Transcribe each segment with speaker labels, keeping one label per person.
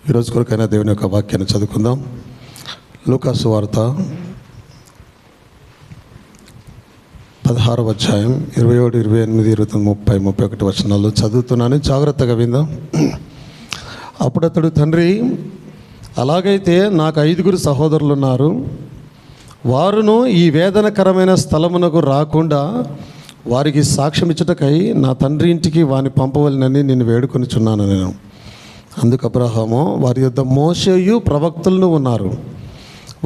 Speaker 1: ఈరోజు కొరకైనా దేవుని యొక్క వాక్యాన్ని చదువుకుందాం. లూకా సువార్త 16వ అధ్యాయం 27, 28, 29, 30, 31 వచనాలు చదువుతున్నాను. జాగ్రత్తగా విందాం. అప్పుడు అతడు, తండ్రి, అలాగైతే నాకు 5 సహోదరులు ఉన్నారు. వారును ఈ వేదనకరమైన స్థలమునకు రాకుండా వారికి సాక్ష్యం ఇచ్చుటకై నా తండ్రి ఇంటికి వాని పంపవలనని నేను వేడుకొనిచున్నాను. నేను అందుకు అబ్రహాము, వారి యొద్ద మోషేయు ప్రవక్తలను ఉన్నారు,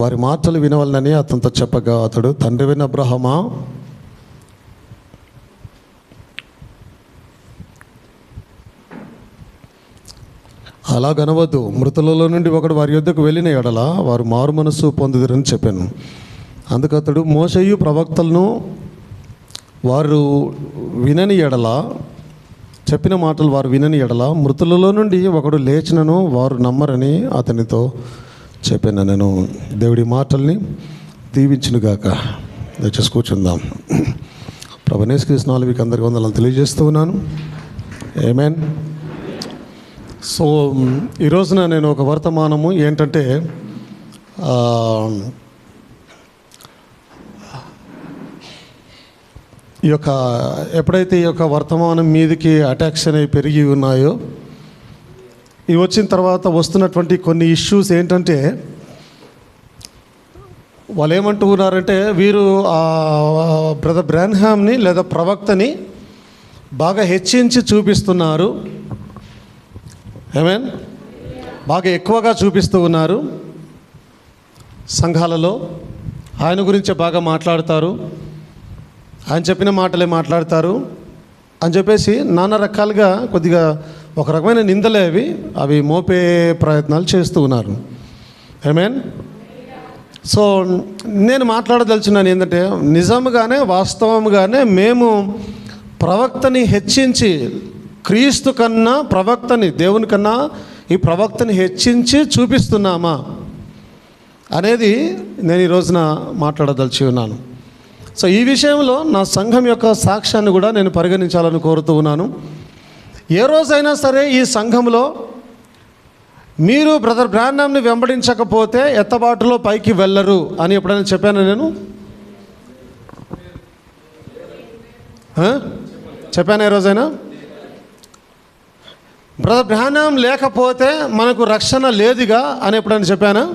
Speaker 1: వారి మాటలు వినవలనని అతనితో చెప్పగా, అతడు, తండ్రి విన అబ్రహామా, అలాగనవద్దు. మృతులలో నుండి ఒకడు వారి యొద్దకు వెళ్ళిన ఎడల వారు మారు మనస్సు పొందుదురని చెప్పాను. అందుకు అతడు, మోషేయు ప్రవక్తలను వారు వినని ఎడల, చెప్పిన మాటలు వారు వినని ఎడల మృతులలో నుండి ఒకడు లేచినను వారు నమ్మరని అతనితో చెప్పాను. నేను దేవుడి మాటల్ని దీవించునుగాక. దయచేసి కూర్చుందాం. ప్రభువైన యేసుక్రీస్తు మీకు అందరికీ వందనాలు తెలియజేస్తూ ఉన్నాను. ఆమేన్. సో ఈ రోజున నేను ఒక వర్తమానము ఏంటంటే, ఈ యొక్క ఎప్పుడైతే ఈ యొక్క వర్తమానం మీదకి అటాక్స్ అనేవి పెరిగి ఉన్నాయో, ఇవి వచ్చిన తర్వాత వస్తున్నటువంటి కొన్ని ఇష్యూస్ ఏంటంటే, వాళ్ళు ఏమంటూ ఉన్నారంటే, వీరు బ్రదర్ బ్రాన్హామ్ని లేదా ప్రవక్తని బాగా హెచ్చించి చూపిస్తున్నారు. ఆమేన్. బాగా ఎక్కువగా చూపిస్తూ ఉన్నారు. సంఘాలలో ఆయన గురించే బాగా మాట్లాడతారు, ఆయన చెప్పిన మాటలే మాట్లాడతారు అని చెప్పేసి నానా రకాలుగా కొద్దిగా ఒక రకమైన నిందలే అవి మోపే ప్రయత్నాలు చేస్తూ ఉన్నారు. ఆమేన్. సో నేను మాట్లాడదలుచున్నాను ఏంటంటే, నిజంగానే వాస్తవంగానే మేము ప్రవక్తని హెచ్చించి, క్రీస్తు కన్నా ప్రవక్తని, దేవుని కన్నా ఈ ప్రవక్తని హెచ్చించి చూపిస్తున్నామా అనేది నేను ఈ రోజున మాట్లాడదలిచి ఉన్నాను. సో ఈ విషయంలో నా సంఘం యొక్క సాక్ష్యాన్ని కూడా నేను పరిగణించాలని కోరుతూ ఉన్నాను. ఏ రోజైనా సరే ఈ సంఘంలో మీరు బ్రదర్ బ్రాన్హామ్ని వెంబడించకపోతే ఎత్తబాటులో పైకి వెళ్ళరు అని ఎప్పుడైనా చెప్పాను నేను? చెప్పాను ఏ రోజైనా? బ్రదర్ బ్రాన్హామ్ లేకపోతే మనకు రక్షణ లేదుగా అని ఎప్పుడైనా చెప్పానా?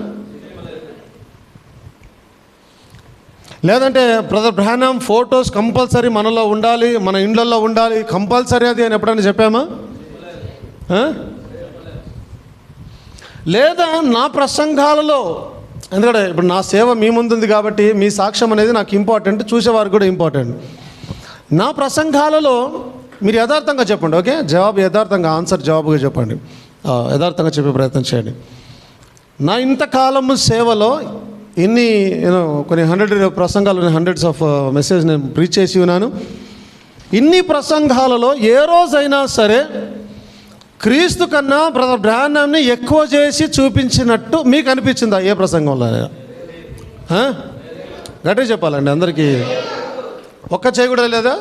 Speaker 1: లేదంటే బ్రదర్ బ్రాన్హామ్ ఫొటోస్ కంపల్సరీ మనలో ఉండాలి, మన ఇండ్లలో ఉండాలి, కంపల్సరీ అది అని ఎప్పుడైనా చెప్పామా? లేదా నా ప్రసంగాలలో, ఎందుకంటే ఇప్పుడు నా సేవ మీ ముందుంది కాబట్టి మీ సాక్ష్యం అనేది నాకు ఇంపార్టెంట్, చూసేవారికి కూడా ఇంపార్టెంట్. నా ప్రసంగాలలో మీరు యథార్థంగా చెప్పండి. ఓకే, జవాబు యథార్థంగా, ఆన్సర్ జవాబుగా చెప్పండి, యథార్థంగా చెప్పే ప్రయత్నం చేయండి. నా ఇంతకాలము సేవలో కొన్ని 100 ప్రసంగాలు, హండ్రెడ్స్ ఆఫ్ మెసేజ్ నేను ప్రీచ్ చేసి ఉన్నాను. ఇన్ని ప్రసంగాలలో ఏ రోజైనా సరే క్రీస్తు కన్నా బ్రదర్ బ్రాన్హామ్ని ఎక్కువ చేసి చూపించినట్టు మీకు అనిపించిందా ఏ ప్రసంగంలో? గట్టిగా చెప్పాలండి అందరికీ. ఒక్క చేయి కూడా లేదా?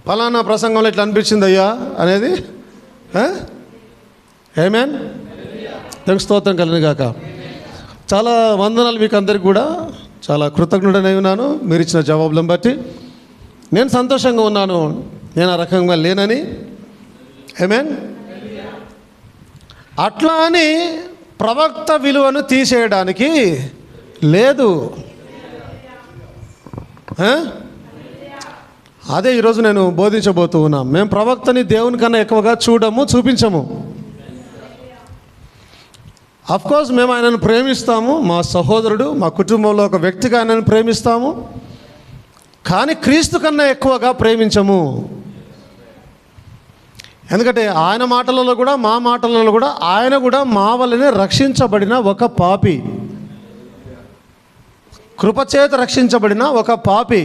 Speaker 1: ఫలానా ప్రసంగంలో ఇట్లా అనిపించింది అయ్యా అనేది. ఆమేన్. దేవునికి స్తోత్రం కలుగునుగాక. చాలా వందనాలు మీకు అందరికి కూడా. చాలా కృతజ్ఞుడనై ఉన్నాను మీరు ఇచ్చిన జవాబులను బట్టి. నేను సంతోషంగా ఉన్నాను, నేను ఆ రకంగా లేనని. ఆమేన్. అట్లా అని ప్రవక్త విలువను తీసేయడానికి లేదు. అదే ఈరోజు నేను బోధించబోతూ ఉన్నాను. మేము ప్రవక్తని దేవుని కన్నా ఎక్కువగా చూపించము. అఫ్కోర్స్ మేము ఆయనను ప్రేమిస్తాము, మా సహోదరుడు, మా కుటుంబంలో ఒక వ్యక్తిగా ఆయనను ప్రేమిస్తాము, కానీ క్రీస్తు కన్నా ఎక్కువగా ప్రేమించము. ఎందుకంటే ఆయన మాటలలో కూడా, మా మాటలలో కూడా, ఆయన కూడా మా వల్లనే రక్షించబడిన ఒక పాపి, కృపచేత రక్షించబడిన ఒక పాపి.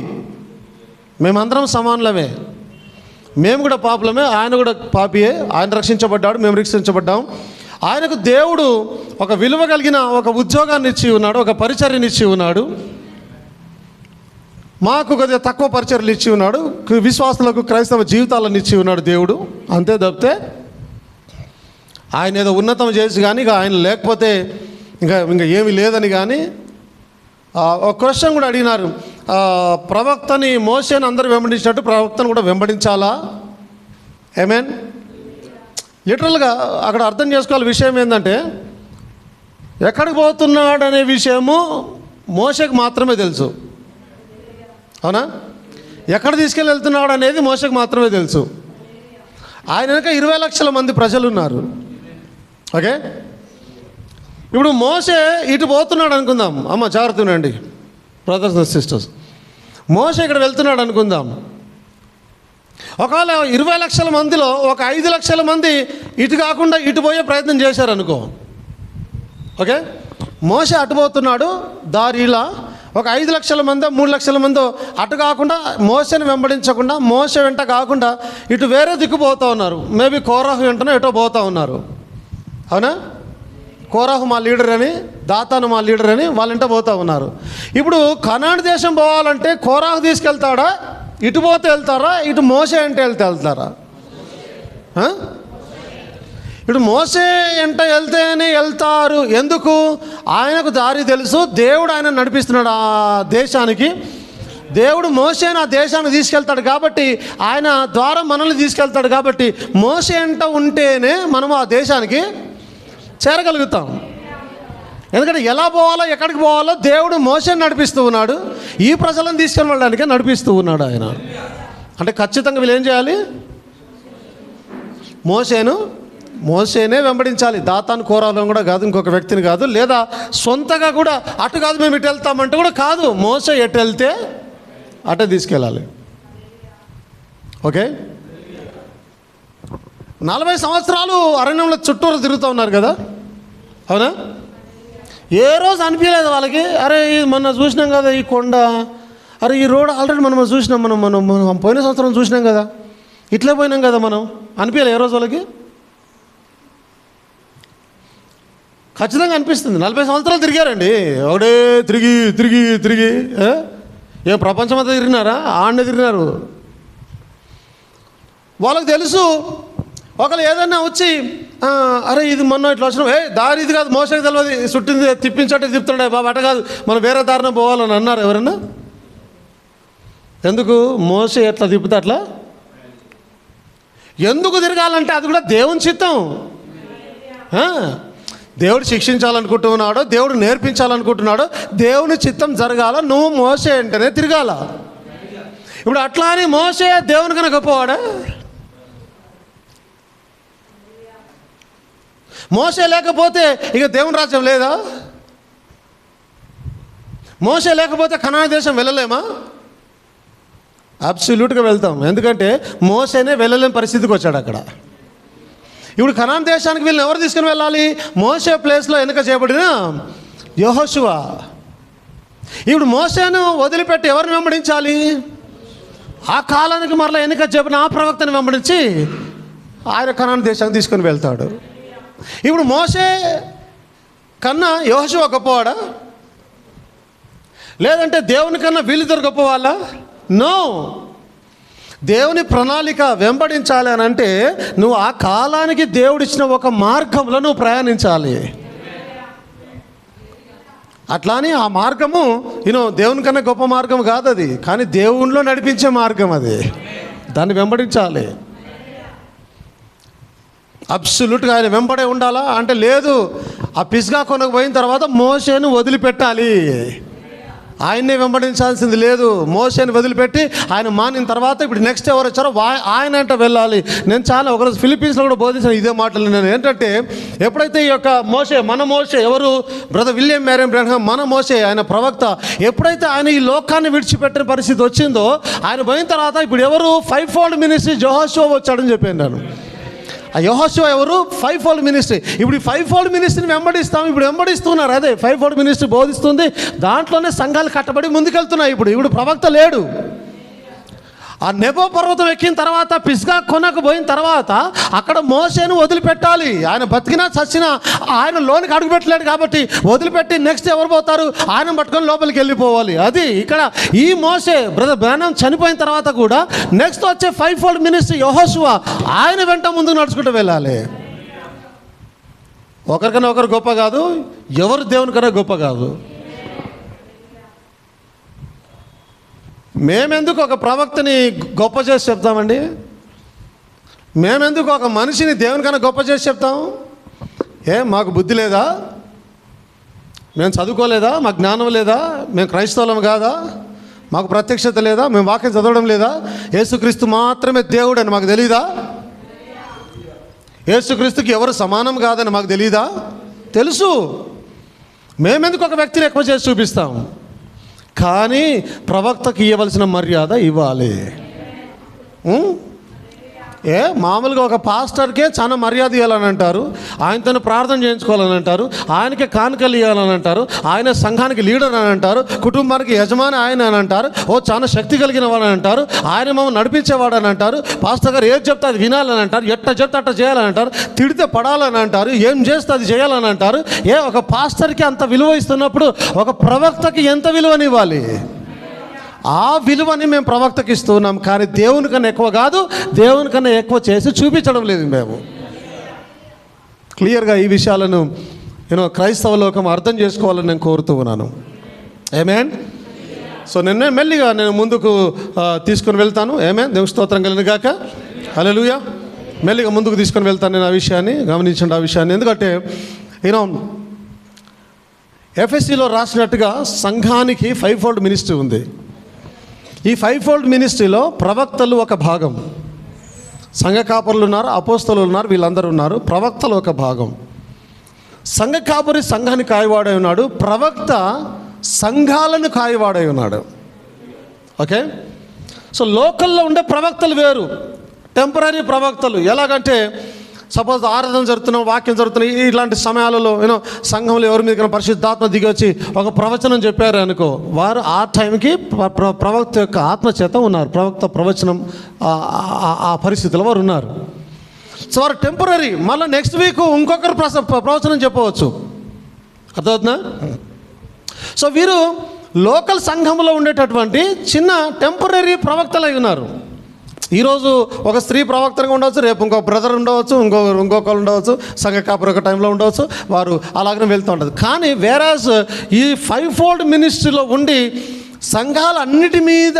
Speaker 1: మేమందరం సమానులమే, మేము కూడా పాపులమే, ఆయన కూడా పాపియే. ఆయన రక్షించబడ్డాడు, మేము రక్షించబడ్డాం. ఆయనకు దేవుడు ఒక విలువ కలిగిన ఒక ఉద్యోగాన్ని ఇచ్చి ఉన్నాడు, ఒక పరిచర్యని ఇచ్చి ఉన్నాడు. మాకు కొద్దిగా తక్కువ పరిచర్యలు ఇచ్చి ఉన్నాడు, విశ్వాసులకు క్రైస్తవ జీవితాలను ఇచ్చి ఉన్నాడు దేవుడు. అంతే తప్పితే ఆయన ఏదో ఉన్నతం చేసి కానీ ఇక ఆయన లేకపోతే ఇంకా ఏమీ లేదని కానీ ఒక క్వశ్చన్ కూడా అడిగినారు, ప్రవక్తని మోషేని అందరూ వెంబడించినట్టు ప్రవక్తను కూడా వెంబడించాలా? ఏమేన్ లిటరల్గా అక్కడ అర్థం చేసుకోవాలి. విషయం ఏంటంటే ఎక్కడికి పోతున్నాడు అనే విషయము మోషేకు మాత్రమే తెలుసు. అవునా? ఎక్కడ తీసుకెళ్ళి వెళ్తున్నాడు అనేది మోషేకు మాత్రమే తెలుసు. ఆయన వెనక 20 లక్షల మంది ప్రజలు ఉన్నారు. ఓకే, ఇప్పుడు మోషే ఇటు పోతున్నాడు అనుకుందాం. అమ్మ జాగ్రత్త ఉండండి బ్రదర్స్ అండ్ సిస్టర్స్. మోషే ఇక్కడ వెళ్తున్నాడు అనుకుందాం. ఒకవేళ 20 లక్షల మందిలో ఒక 5 లక్షల మంది ఇటు కాకుండా ఇటు పోయే ప్రయత్నం చేశారనుకో. ఓకే, మోషే అటు పోతున్నాడు దారిలా, ఒక 5 లక్షల మందో 3 లక్షల మందో అటు కాకుండా మోషేని వెంబడించకుండా మోషే వెంట కాకుండా ఇటు వేరే దిక్కు పోతూ ఉన్నారు. మేబీ కోరాహు వెంటనే ఎటో పోతూ ఉన్నారు. అవునా? కోరాహు మా లీడర్ అని, దాతాను మా లీడర్ అని వాళ్ళంట పోతూ ఉన్నారు. ఇప్పుడు కనాను దేశం పోవాలంటే కోరాహు తీసుకెళ్తాడా, ఇటు పోతే వెళ్తారా, ఇటు మోసే అంటే వెళ్తారా? ఇటు మోసే ఎంట వెళ్తేనే వెళ్తారు. ఎందుకు? ఆయనకు దారి తెలుసు, దేవుడు ఆయన నడిపిస్తున్నాడు ఆ దేశానికి. దేవుడు మోసేని ఆ దేశానికి తీసుకెళ్తాడు కాబట్టి, ఆయన ద్వారా మనల్ని తీసుకెళ్తాడు కాబట్టి మోసే ఎంట ఉంటేనే మనం ఆ దేశానికి చేరగలుగుతాం. ఎందుకంటే ఎలా పోవాలో ఎక్కడికి పోవాలో దేవుడు మోసేని నడిపిస్తూ ఉన్నాడు, ఈ ప్రజలను తీసుకెళ్ళి వెళ్ళడానికే నడిపిస్తూ ఉన్నాడు ఆయన. అంటే ఖచ్చితంగా వీళ్ళు ఏం చేయాలి? మోసేనే వెంబడించాలి. దాతాను కోరాలను కూడా కాదు, ఇంకొక వ్యక్తిని కాదు, లేదా సొంతగా కూడా అటు కాదు మేము ఇటు వెళ్తామంటే కూడా కాదు. మోసే ఎటు వెళ్తే అటే తీసుకెళ్ళాలి. ఓకే, 40 సంవత్సరాలు అరణ్యంలో చుట్టూరు తిరుగుతూ ఉన్నారు కదా. అవునా? ఏ రోజు అనిపించలేదు వాళ్ళకి, అరే మొన్న చూసినాం కదా ఈ కొండ, అరే ఈ రోడ్ ఆల్రెడీ మనం చూసినాం, మనం పోయిన సంవత్సరం చూసినాం కదా, ఇట్లే పోయినాం కదా, మనం అనిపించలేదు ఏ రోజు వాళ్ళకి? ఖచ్చితంగా అనిపిస్తుంది. 40 సంవత్సరాలు తిరిగారండి, ఒకటే తిరిగి తిరిగి తిరిగి. ఏ ప్రపంచమంతా తిరిగినారా? ఆడనే తిరిగినారు. వాళ్ళకి తెలుసు. ఒకళ్ళు ఏదన్నా వచ్చి అరే ఇది మొన్న ఇట్లా వచ్చినాం, దారి ఇది కాదు, మోసకి తెలియదు, చుట్టింది తిప్పించట్టే తిప్పుతున్నాడే బాబు, అట కాదు మనం వేరే దారిన పోవాలని అన్నారు ఎవరన్నా? ఎందుకు? మోసే ఎట్లా తిప్పుతా అట్లా. ఎందుకు తిరగాలంటే అది కూడా దేవుని చిత్తం. దేవుడు శిక్షించాలనుకుంటున్నాడో, దేవుడు నేర్పించాలనుకుంటున్నాడో, దేవుని చిత్తం జరగాల, నువ్వు మోసే అంటేనే తిరగాల. ఇప్పుడు అట్లా అని మోసే దేవుని కన్నా గొప్పవాడా? మోసే లేకపోతే ఇక దేవుని రాజ్యం లేదా? మోసే లేకపోతే కనాను దేశం వెళ్ళలేమా? అబ్సల్యూట్గా వెళ్తాం. ఎందుకంటే మోసేనే వెళ్ళలేని పరిస్థితికి వచ్చాడు అక్కడ. ఇప్పుడు కనాను దేశానికి వీళ్ళని ఎవరు తీసుకుని వెళ్ళాలి? మోసే ప్లేస్లో ఎన్నిక చేయబడిన యెహోషువ. ఇప్పుడు మోసేను వదిలిపెట్టి ఎవరిని వెంబడించాలి? ఆ కాలానికి మరలా ఎన్నిక చేయబడిన ఆ ప్రవక్తని వెంబడించి ఆయన కనాను దేశానికి తీసుకొని వెళ్తాడు. ఇప్పుడు మోసే కన్నా యెహోషువ గొప్పవాడా? లేదంటే దేవుని కన్నా వీళ్ళిద్దరు గొప్పవాళ్ళ? నో. దేవుని ప్రణాళిక వెంబడించాలి అని అంటే నువ్వు ఆ కాలానికి దేవుడిచ్చిన ఒక మార్గంలో నువ్వు ప్రయాణించాలి. అట్లా అని ఆ మార్గము దేవుని కన్నా గొప్ప మార్గం కాదు అది, కానీ దేవునిలో నడిపించే మార్గం అది. దాన్ని వెంబడించాలి. అబ్సల్యూట్గా ఆయన వెంబడే ఉండాలా అంటే లేదు. ఆ పిస్గా కొనకు పోయిన తర్వాత మోషేను వదిలిపెట్టాలి, ఆయన్నే వెంబడించాల్సింది లేదు. మోషేని వదిలిపెట్టి ఆయన మానిన తర్వాత ఇప్పుడు నెక్స్ట్ ఎవరు వచ్చారో ఆయన అంటే వెళ్ళాలి. నేను చాలా ఒకరోజు ఫిలిప్పీన్స్లో కూడా బోధించిన ఇదే మాటలు. నేను ఏంటంటే ఎప్పుడైతే ఈ యొక్క మన మోషే ఎవరు? బ్రదర్ విలియం మేరియన్ బ్రహ్మ, మన మోషే ఆయన ప్రవక్త. ఎప్పుడైతే ఆయన ఈ లోకాన్ని విడిచిపెట్టిన పరిస్థితి వచ్చిందో, ఆయన పోయిన తర్వాత ఇప్పుడు ఎవరు? 5-fold మినిస్ట్రీ యెహోషువ వచ్చాడని చెప్పాను నేను. ఆ యెహోషువ ఎవరు? 5-fold ministry. ఇప్పుడు ఈ 5-fold మినిస్ట్రీని వెంబడిస్తాం. ఇప్పుడు వెంబడిస్తున్నారు. అదే 5-fold మినిస్ట్రీ బోధిస్తుంది, దాంట్లోనే సంఘాలు కట్టబడి ముందుకెళ్తున్నాయి. ఇప్పుడు ప్రవక్త లేడు. ఆ నెబో పర్వతం ఎక్కిన తర్వాత పిస్గా కొనకు పోయిన తర్వాత అక్కడ మోసేను వదిలిపెట్టాలి. ఆయన బతికినా చచ్చినా ఆయన లోనికి అడుగుపెట్టలేడు కాబట్టి వదిలిపెట్టి నెక్స్ట్ ఎవరు పోతారు? ఆయన పట్టుకొని లోపలికి వెళ్ళిపోవాలి. అది ఇక్కడ ఈ మోసే బ్రదర్ బ్రానమ్ చనిపోయిన తర్వాత కూడా నెక్స్ట్ వచ్చే 5-fold మినిస్ట్రీ యెహోషువ, ఆయన వెంట ముందుకు నడుచుకుంటూ వెళ్ళాలి. ఒకరికన్నా ఒకరు గొప్ప కాదు, ఎవరు దేవునికన్నా గొప్ప కాదు. మేమెందుకు ఒక ప్రవక్తని గొప్ప చేసి చెప్తామండి? మేమెందుకు ఒక మనిషిని దేవునికన్నా గొప్ప చేసి చెప్తాం? మాకు బుద్ధి లేదా? మేము చదువుకోలేదా? మాకు జ్ఞానం లేదా? మేము క్రైస్తవులం కాదా? మాకు ప్రత్యక్షత లేదా? మేము వాక్యం చదవడం లేదా? యేసుక్రీస్తు మాత్రమే దేవుడు అని మాకు తెలీదా? యేసుక్రీస్తుకి ఎవరు సమానం కాదని మాకు తెలీదా? తెలుసు. మేమెందుకు ఒక వ్యక్తిని ఎక్కువ చేసి చూపిస్తాం? కానీ ప్రవక్తకి ఇవ్వవలసిన మర్యాద ఇవ్వాలి. మామూలుగా ఒక పాస్టర్కే చాలా మర్యాద ఇవ్వాలని అంటారు, ఆయనతో ప్రార్థన చేయించుకోవాలని అంటారు, ఆయనకే కానుకలు ఇవ్వాలని అంటారు, ఆయన సంఘానికి లీడర్ అని అంటారు, కుటుంబానికి యజమాని ఆయన అని అంటారు, చాలా శక్తి కలిగిన వాడని అంటారు, ఆయన మమ్మల్ని నడిపించేవాడు అని అంటారు, పాస్టర్ గారు ఏది చెప్తే అది వినాలని అంటారు, ఎట్ట చెప్తే అట్ట చేయాలని అంటారు, తిడితే పడాలని అంటారు, ఏం చేస్తే అది చేయాలని అంటారు. ఒక పాస్టర్కి అంత విలువ ఇస్తున్నప్పుడు ఒక ప్రవక్తకి ఎంత విలువనివ్వాలి? ఆ విలువని మేము ప్రవక్తకి ఇస్తున్నాం. కానీ దేవుని కన్నా ఎక్కువ కాదు, దేవుని కన్నా ఎక్కువ చేసి చూపించడం లేదు. మేము క్లియర్గా ఈ విషయాలను క్రైస్తవ లోకం అర్థం చేసుకోవాలని నేను కోరుతూ ఉన్నాను. ఆమేన్. సో మెల్లిగా నేను ముందుకు తీసుకొని వెళ్తాను. ఆమేన్. దేవుని స్తోత్రం కలిగిన గాక. హల్లెలూయా. మెల్లిగా ముందుకు తీసుకొని వెళ్తాను నేను. ఆ విషయాన్ని గమనించండి. ఆ విషయాన్ని ఎందుకంటే ఎఫ్ఎస్సిలో రాసినట్టుగా సంఘానికి 5-fold మినిస్ట్రీ ఉంది. ఈ 5-fold మినిస్ట్రీలో ప్రవక్తలు ఒక భాగం, సంఘ కాపరులు ఉన్నారు, అపోస్తలులు ఉన్నారు, వీళ్ళందరూ ఉన్నారు. ప్రవక్తలు ఒక భాగం. సంఘ కాపరి సంఘాన్ని కాయవాడై ఉన్నాడు, ప్రవక్త సంఘాలను కాయవాడై ఉన్నాడు. ఓకే. సో లోకల్లో ఉండే ప్రవక్తలు వేరు, టెంపరీ ప్రవక్తలు. ఎలాగంటే సపోజ్ ఆరాధన జరుగుతున్నాం, వాక్యం జరుగుతున్నాయి, ఇట్లాంటి సమయాలలో సంఘంలో ఎవరి మీద పరిశుద్ధాత్మ దిగి వచ్చి ఒక ప్రవచనం చెప్పారు అనుకో, వారు ఆ టైంకి ప్రవక్త యొక్క ఆత్మ చేత ఉన్నారు. ప్రవక్త ప్రవచనం ఆ పరిస్థితిలో వారు ఉన్నారు. సో వారు టెంపరీ. మళ్ళీ నెక్స్ట్ వీక్ ఇంకొకరు ప్రవచనం చెప్పవచ్చు. అర్థమవుతుందా? సో వీరు లోకల్ సంఘంలో ఉండేటటువంటి చిన్న టెంపరీ ప్రవక్తలై ఉన్నారు. ఈరోజు ఒక స్త్రీ ప్రవక్తగా ఉండవచ్చు, రేపు ఇంకో బ్రదర్ ఉండవచ్చు, ఇంకొకరు ఉండవచ్చు, సంఘ కాపరి ఒక టైంలో ఉండవచ్చు, వారు అలాగనే వెళ్తూ ఉంటుంది. కానీ వేరాజ్ ఈ 5-fold మినిస్ట్రీలో ఉండి సంఘాలన్నిటి మీద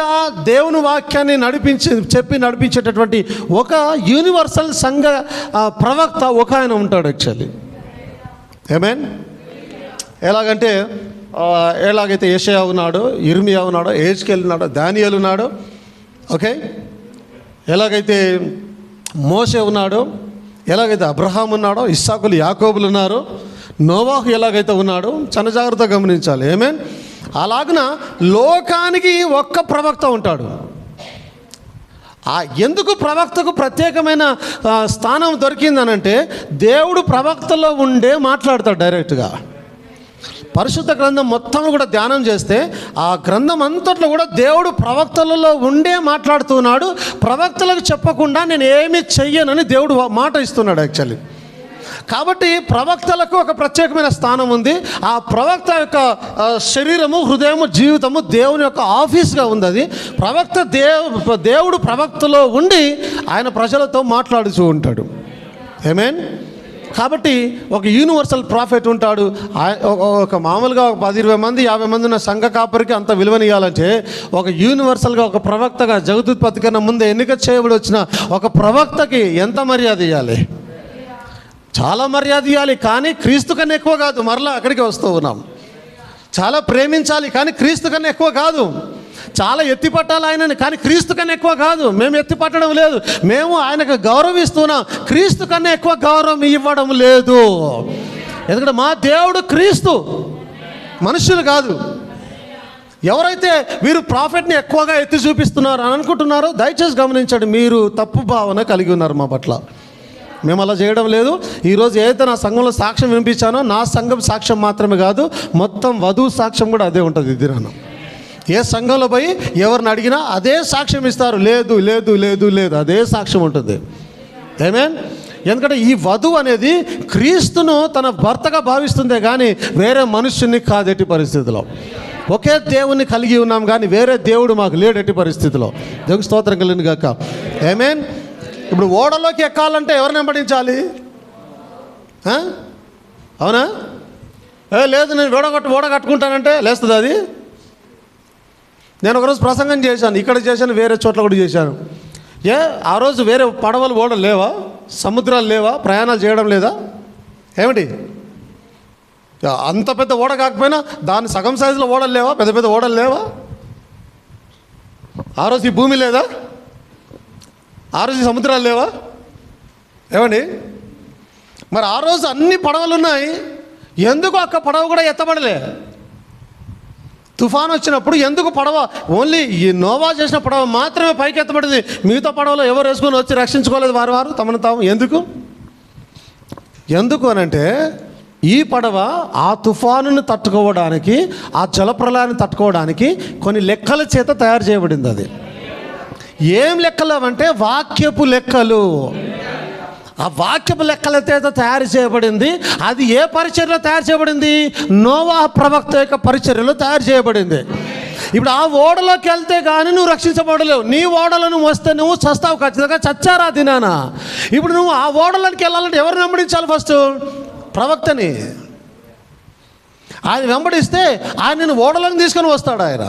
Speaker 1: దేవుని వాక్యాన్ని నడిపించేటటువంటి ఒక యూనివర్సల్ సంఘ ప్రవక్త ఒక ఆయన ఉంటాడు యాక్చువల్లీ. ఆమేన్. ఎలాగైతే యెషయా ఉన్నాడు, ఇర్మియా ఉన్నాడు, హెజ్కేల్ ఉన్నాడు, దానియేలు ఉన్నాడు. ఓకే. ఎలాగైతే మోషే ఉన్నాడో, ఎలాగైతే అబ్రహాం ఉన్నాడో, ఇస్సాకులు యాకోబులు ఉన్నారు, నోవాహు ఎలాగైతే ఉన్నాడో, చాలా జాగ్రత్తగా గమనించాలి. ఆమేన్. అలాగన లోకానికి ఒక్క ప్రవక్త ఉంటాడు. ఎందుకు ప్రవక్తకు ప్రత్యేకమైన స్థానం దొరికిందనంటే దేవుడు ప్రవక్తలో ఉండే మాట్లాడతాడు డైరెక్ట్గా. పరిశుద్ధ గ్రంథం మొత్తం కూడా ధ్యానం చేస్తే ఆ గ్రంథం అంతట్లో కూడా దేవుడు ప్రవక్తలలో ఉండే మాట్లాడుతున్నాడు. ప్రవక్తలకు చెప్పకుండా నేను ఏమీ చెయ్యనని దేవుడు మాట ఇస్తున్నాడు యాక్చువల్లీ. కాబట్టి ప్రవక్తలకు ఒక ప్రత్యేకమైన స్థానం ఉంది. ఆ ప్రవక్త యొక్క శరీరము, హృదయము, జీవితము దేవుని యొక్క ఆఫీస్గా ఉంది. అది ప్రవక్త దేవుడు ప్రవక్తలో ఉండి ఆయన ప్రజలతో మాట్లాడుతూ ఉంటాడు. ఆమేన్. కాబట్టి ఒక యూనివర్సల్ ప్రాఫిట్ ఉంటాడు. ఒక మామూలుగా ఒక 10-20 మంది 50 మంది ఉన్న సంఘ కాపరికి అంత విలువనియాలంటే ఒక యూనివర్సల్గా ఒక ప్రవక్తగా జగదుత్పత్తి కన్నా ముందే ఎన్నిక చేయబడి వచ్చిన ఒక ప్రవక్తకి ఎంత మర్యాద ఇవ్వాలి? చాలా మర్యాద ఇవ్వాలి. కానీ క్రీస్తు కన్నా ఎక్కువ కాదు. మరలా అక్కడికి వస్తూ ఉన్నాం. చాలా ప్రేమించాలి, కానీ క్రీస్తు కన్నా ఎక్కువ కాదు. చాలా ఎత్తిపట్టాలి ఆయనని, కానీ క్రీస్తు కన్నా ఎక్కువ కాదు. మేము ఎత్తిపట్టడం లేదు, మేము ఆయనకు గౌరవిస్తున్నాం. క్రీస్తు కన్నా ఎక్కువ గౌరవం ఇవ్వడం లేదు. ఎందుకంటే మా దేవుడు క్రీస్తు, మనుషులు కాదు. ఎవరైతే వీరు ప్రాఫిట్ని ఎక్కువగా ఎత్తి చూపిస్తున్నారు అని అనుకుంటున్నారో దయచేసి గమనించండి, మీరు తప్పు భావన కలిగి ఉన్నారు మా పట్ల. మేము అలా చేయడం లేదు. ఈరోజు ఏదైతే నా సంఘంలో సాక్ష్యం వినిపించానో నా సంఘం సాక్ష్యం మాత్రమే కాదు, మొత్తం వధువు సాక్ష్యం కూడా అదే ఉంటుంది. ఇది నాన్న ఏ సంఘంలో పోయి ఎవరిని అడిగినా అదే సాక్ష్యం ఇస్తారు. లేదు లేదు లేదు లేదు అదే సాక్ష్యం ఉంటుంది. ఆమేన్. ఎందుకంటే ఈ వధువు అనేది క్రీస్తును తన భర్తగా భావిస్తుందే కానీ వేరే మనుష్యుని కాదెట్టి పరిస్థితిలో. ఒకే దేవుణ్ణి కలిగి ఉన్నాం కానీ వేరే దేవుడు మాకు లేడెట్టి పరిస్థితిలో. దేవుని స్తోత్రం కలిగిన గాక. ఆమేన్. ఇప్పుడు ఓడలోకి ఎక్కాలంటే ఎవరిని వెంబడించాలి? అవునా? లేదు నేను ఓడగట్టుకుంటానంటే లేస్తుంది అది. నేను ఒకరోజు ప్రసంగం చేశాను, ఇక్కడ చేశాను, వేరే చోట్ల కూడా చేశాను. ఆ రోజు వేరే పడవలు ఓడలు లేవా, సముద్రాలు లేవా, ప్రయాణాలు చేయడం లేదా ఏమిటి? అంత పెద్ద ఓడ కాకపోయినా దాని సగం సైజులో ఓడలు లేవా, పెద్ద పెద్ద ఓడలు లేవా? ఆ రోజు ఈ భూమి లేదా? ఆ రోజు ఈ సముద్రాలు లేవా? ఏమండి? మరి ఆ రోజు అన్ని పడవలు ఉన్నాయి, ఎందుకు ఒక్క పడవ కూడా ఎత్తబడలే? తుఫాను వచ్చినప్పుడు ఎందుకు పడవ, ఓన్లీ ఈ నోవా చేసిన పడవ మాత్రమే పైకి ఎత్తబడింది, మిగతా పడవలో ఎవరు వేసుకొని వచ్చి రక్షించుకోలేదు వారు తమను తాము. ఎందుకు అనంటే ఈ పడవ ఆ తుఫానుని తట్టుకోవడానికి, ఆ జలప్రలయాన్ని తట్టుకోవడానికి కొన్ని లెక్కల చేత తయారు చేయబడింది. అది ఏం లెక్కలు అంటే వాక్యపు లెక్కలు. ఆ వాక్యపు లెక్కల చేత తయారు చేయబడింది. అది ఏ పరిచర్యలో తయారు చేయబడింది? నోవా ప్రవక్త యొక్క పరిచర్యలో తయారు చేయబడింది. ఇప్పుడు ఆ ఓడలోకి వెళ్తే కానీ నువ్వు రక్షించబడలేవు. నీ ఓడలో నువ్వు వస్తే నువ్వు చస్తావు, ఖచ్చితంగా చచ్చారా దినానా. ఇప్పుడు నువ్వు ఆ ఓడలోకి వెళ్ళాలంటే ఎవరు వెంబడించాలి? ఫస్ట్ ప్రవక్తని. ఆయన వెంబడిస్తే ఆయన నేను ఓడలను తీసుకొని వస్తాడు. ఆయన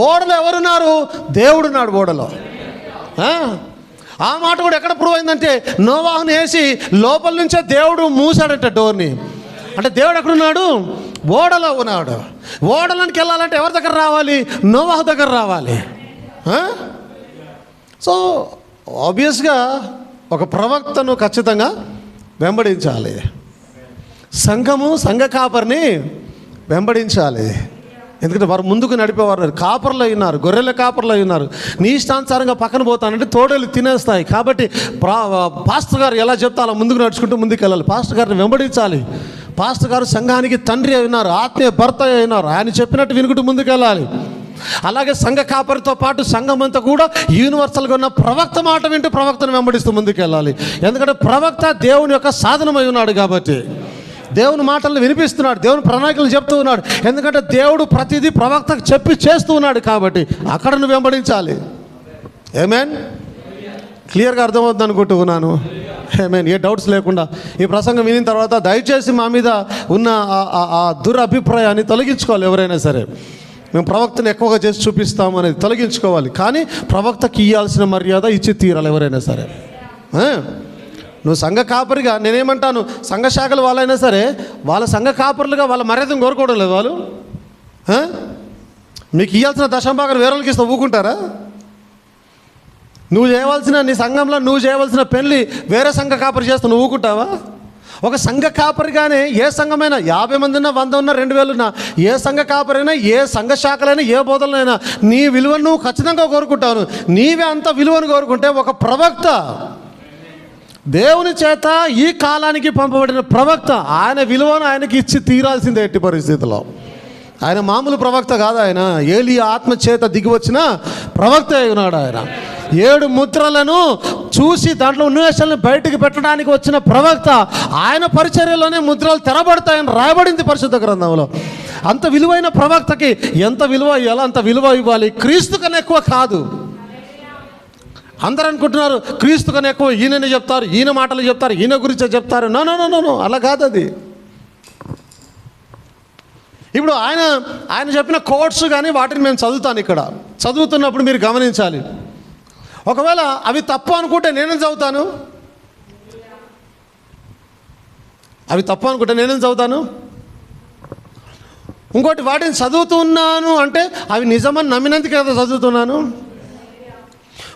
Speaker 1: ఓడలో ఎవరున్నారు? దేవుడున్నాడు ఓడలో. ఆ మాట కూడా ఎక్కడ ప్రూవ్ అయిందంటే నోవాహుని వేసి లోపల నుంచే దేవుడు మూసాడట డోర్ని. అంటే దేవుడు ఎక్కడున్నాడు? ఓడలో ఉన్నాడు. ఓడలోకి వెళ్ళాలంటే ఎవరి దగ్గర రావాలి? నోవాహు దగ్గర రావాలి. సో ఆబ్వియస్గా ఒక ప్రవక్తను ఖచ్చితంగా వెంబడించాలి. సంఘ కాపరిని వెంబడించాలి. ఎందుకంటే వారు ముందుకు నడిపేవారు కాపర్లు అయినారు, గొర్రెల కాపర్లు అయినారు. నీ ఇష్టానుసారంగా పక్కన పోతానంటే తోడేలు తినేస్తాయి. కాబట్టి పాస్టర్ గారు ఎలా చెప్తా అలా ముందుకు నడుచుకుంటూ ముందుకు వెళ్ళాలి. పాస్టర్ గారిని వెంబడించాలి. పాస్టర్ గారు సంఘానికి తండ్రి అయినారు, ఆత్మీయ భర్త అయినారు. ఆయన చెప్పినట్టు వినుకుంటూ ముందుకు వెళ్ళాలి. అలాగే సంఘ కాపరితో పాటు సంఘం అంతా కూడా యూనివర్సల్గా ఉన్న ప్రవక్త మాట వింటూ ప్రవక్తను వెంబడిస్తూ ముందుకు వెళ్ళాలి. ఎందుకంటే ప్రవక్త దేవుని యొక్క సాధనమై ఉన్నాడు కాబట్టి దేవుని మాటలను వినిపిస్తున్నాడు, దేవుని ప్రణాళికలు చెప్తూ ఉన్నాడు. ఎందుకంటే దేవుడు ప్రతిదీ ప్రవక్తకు చెప్పి చేస్తూ ఉన్నాడు కాబట్టి అక్కడ నువ్వు వెంబడించాలి. ఆమేన్. క్లియర్గా అర్థమవుతుంది అనుకుంటున్నాను. ఆమేన్. ఏ డౌట్స్ లేకుండా ఈ ప్రసంగం వినిన తర్వాత దయచేసి మా మీద ఉన్న ఆ దురభిప్రాయాన్ని తొలగించుకోవాలి. ఎవరైనా సరే మేము ప్రవక్తను ఎక్కువగా చేసి చూపిస్తాము అనేది తొలగించుకోవాలి. కానీ ప్రవక్తకి ఇవ్వాల్సిన మర్యాద ఇచ్చి తీరాలి ఎవరైనా సరే. నువ్వు సంఘ కాపరిగా నేనేమంటాను, సంఘ శాఖల వాళ్ళైనా సరే వాళ్ళ సంఘ కాపరులుగా వాళ్ళ మర్యాదను కోరుకోవడం లేదు. వాళ్ళు మీకు ఇవ్వాల్సిన దశంభాగాలు వేరే వాళ్ళకి ఇస్తే ఊకుంటారా? నువ్వు చేయవలసిన నీ సంఘంలో నువ్వు చేయవలసిన పెళ్ళి వేరే సంఘ కాపరి చేస్తే నువ్వు ఊకుంటావా? ఒక సంఘ కాపరిగానే ఏ సంఘమైనా 50 మంది ఉన్నా, 100 ఉన్నా, 2000 ఉన్నా, ఏ సంఘ కాపరైనా, ఏ సంఘ శాఖలైనా, ఏ బోధనైనా నీ విలువను నువ్వు ఖచ్చితంగా కోరుకుంటావు. నీవే అంత విలువను కోరుకుంటే ఒక ప్రవక్త, దేవుని చేత ఈ కాలానికి పంపబడిన ప్రవక్త, ఆయన విలువను ఆయనకి ఇచ్చి తీరాల్సిందే ఎట్టి పరిస్థితుల్లో. ఆయన మామూలు ప్రవక్త కాదు. ఆయన ఏలియా ఆత్మ చేత దిగి వచ్చిన ప్రవక్త అయి ఉన్నాడు. ఆయన 7 ముద్రలను చూసి దాంట్లో ఉన్మేషాలను బయటికి పెట్టడానికి వచ్చిన ప్రవక్త. ఆయన పరిచర్యలోనే ముద్రలు తెరబడతాయని రాయబడింది పరిశుద్ధ గ్రంథంలో. అంత విలువైన ప్రవక్తకి ఎంత విలువ ఇవ్వాలో అంత విలువ ఇవ్వాలి. క్రీస్తు కన్నా ఎక్కువ కాదు. అందరూ అనుకుంటున్నారు క్రీస్తు కన్నా ఎక్కువ ఈయనని చెప్తారు, ఈయన మాటలు చెప్తారు, ఈయన గురించే చెప్తారు. నో నో నో నో అలా కాదు అది. ఇప్పుడు ఆయన చెప్పిన కోట్స్ కానీ వాటిని మేము చదువుతాను. ఇక్కడ చదువుతున్నప్పుడు మీరు గమనించాలి. ఒకవేళ అవి తప్పు అనుకుంటే నేనేం చదువుతాను? అవి తప్పు అనుకుంటే నేనేం చదువుతాను? ఇంకోటి వాటిని చదువుతున్నాను అంటే అవి నిజమని నమ్మినందుకు కదా చదువుతున్నాను.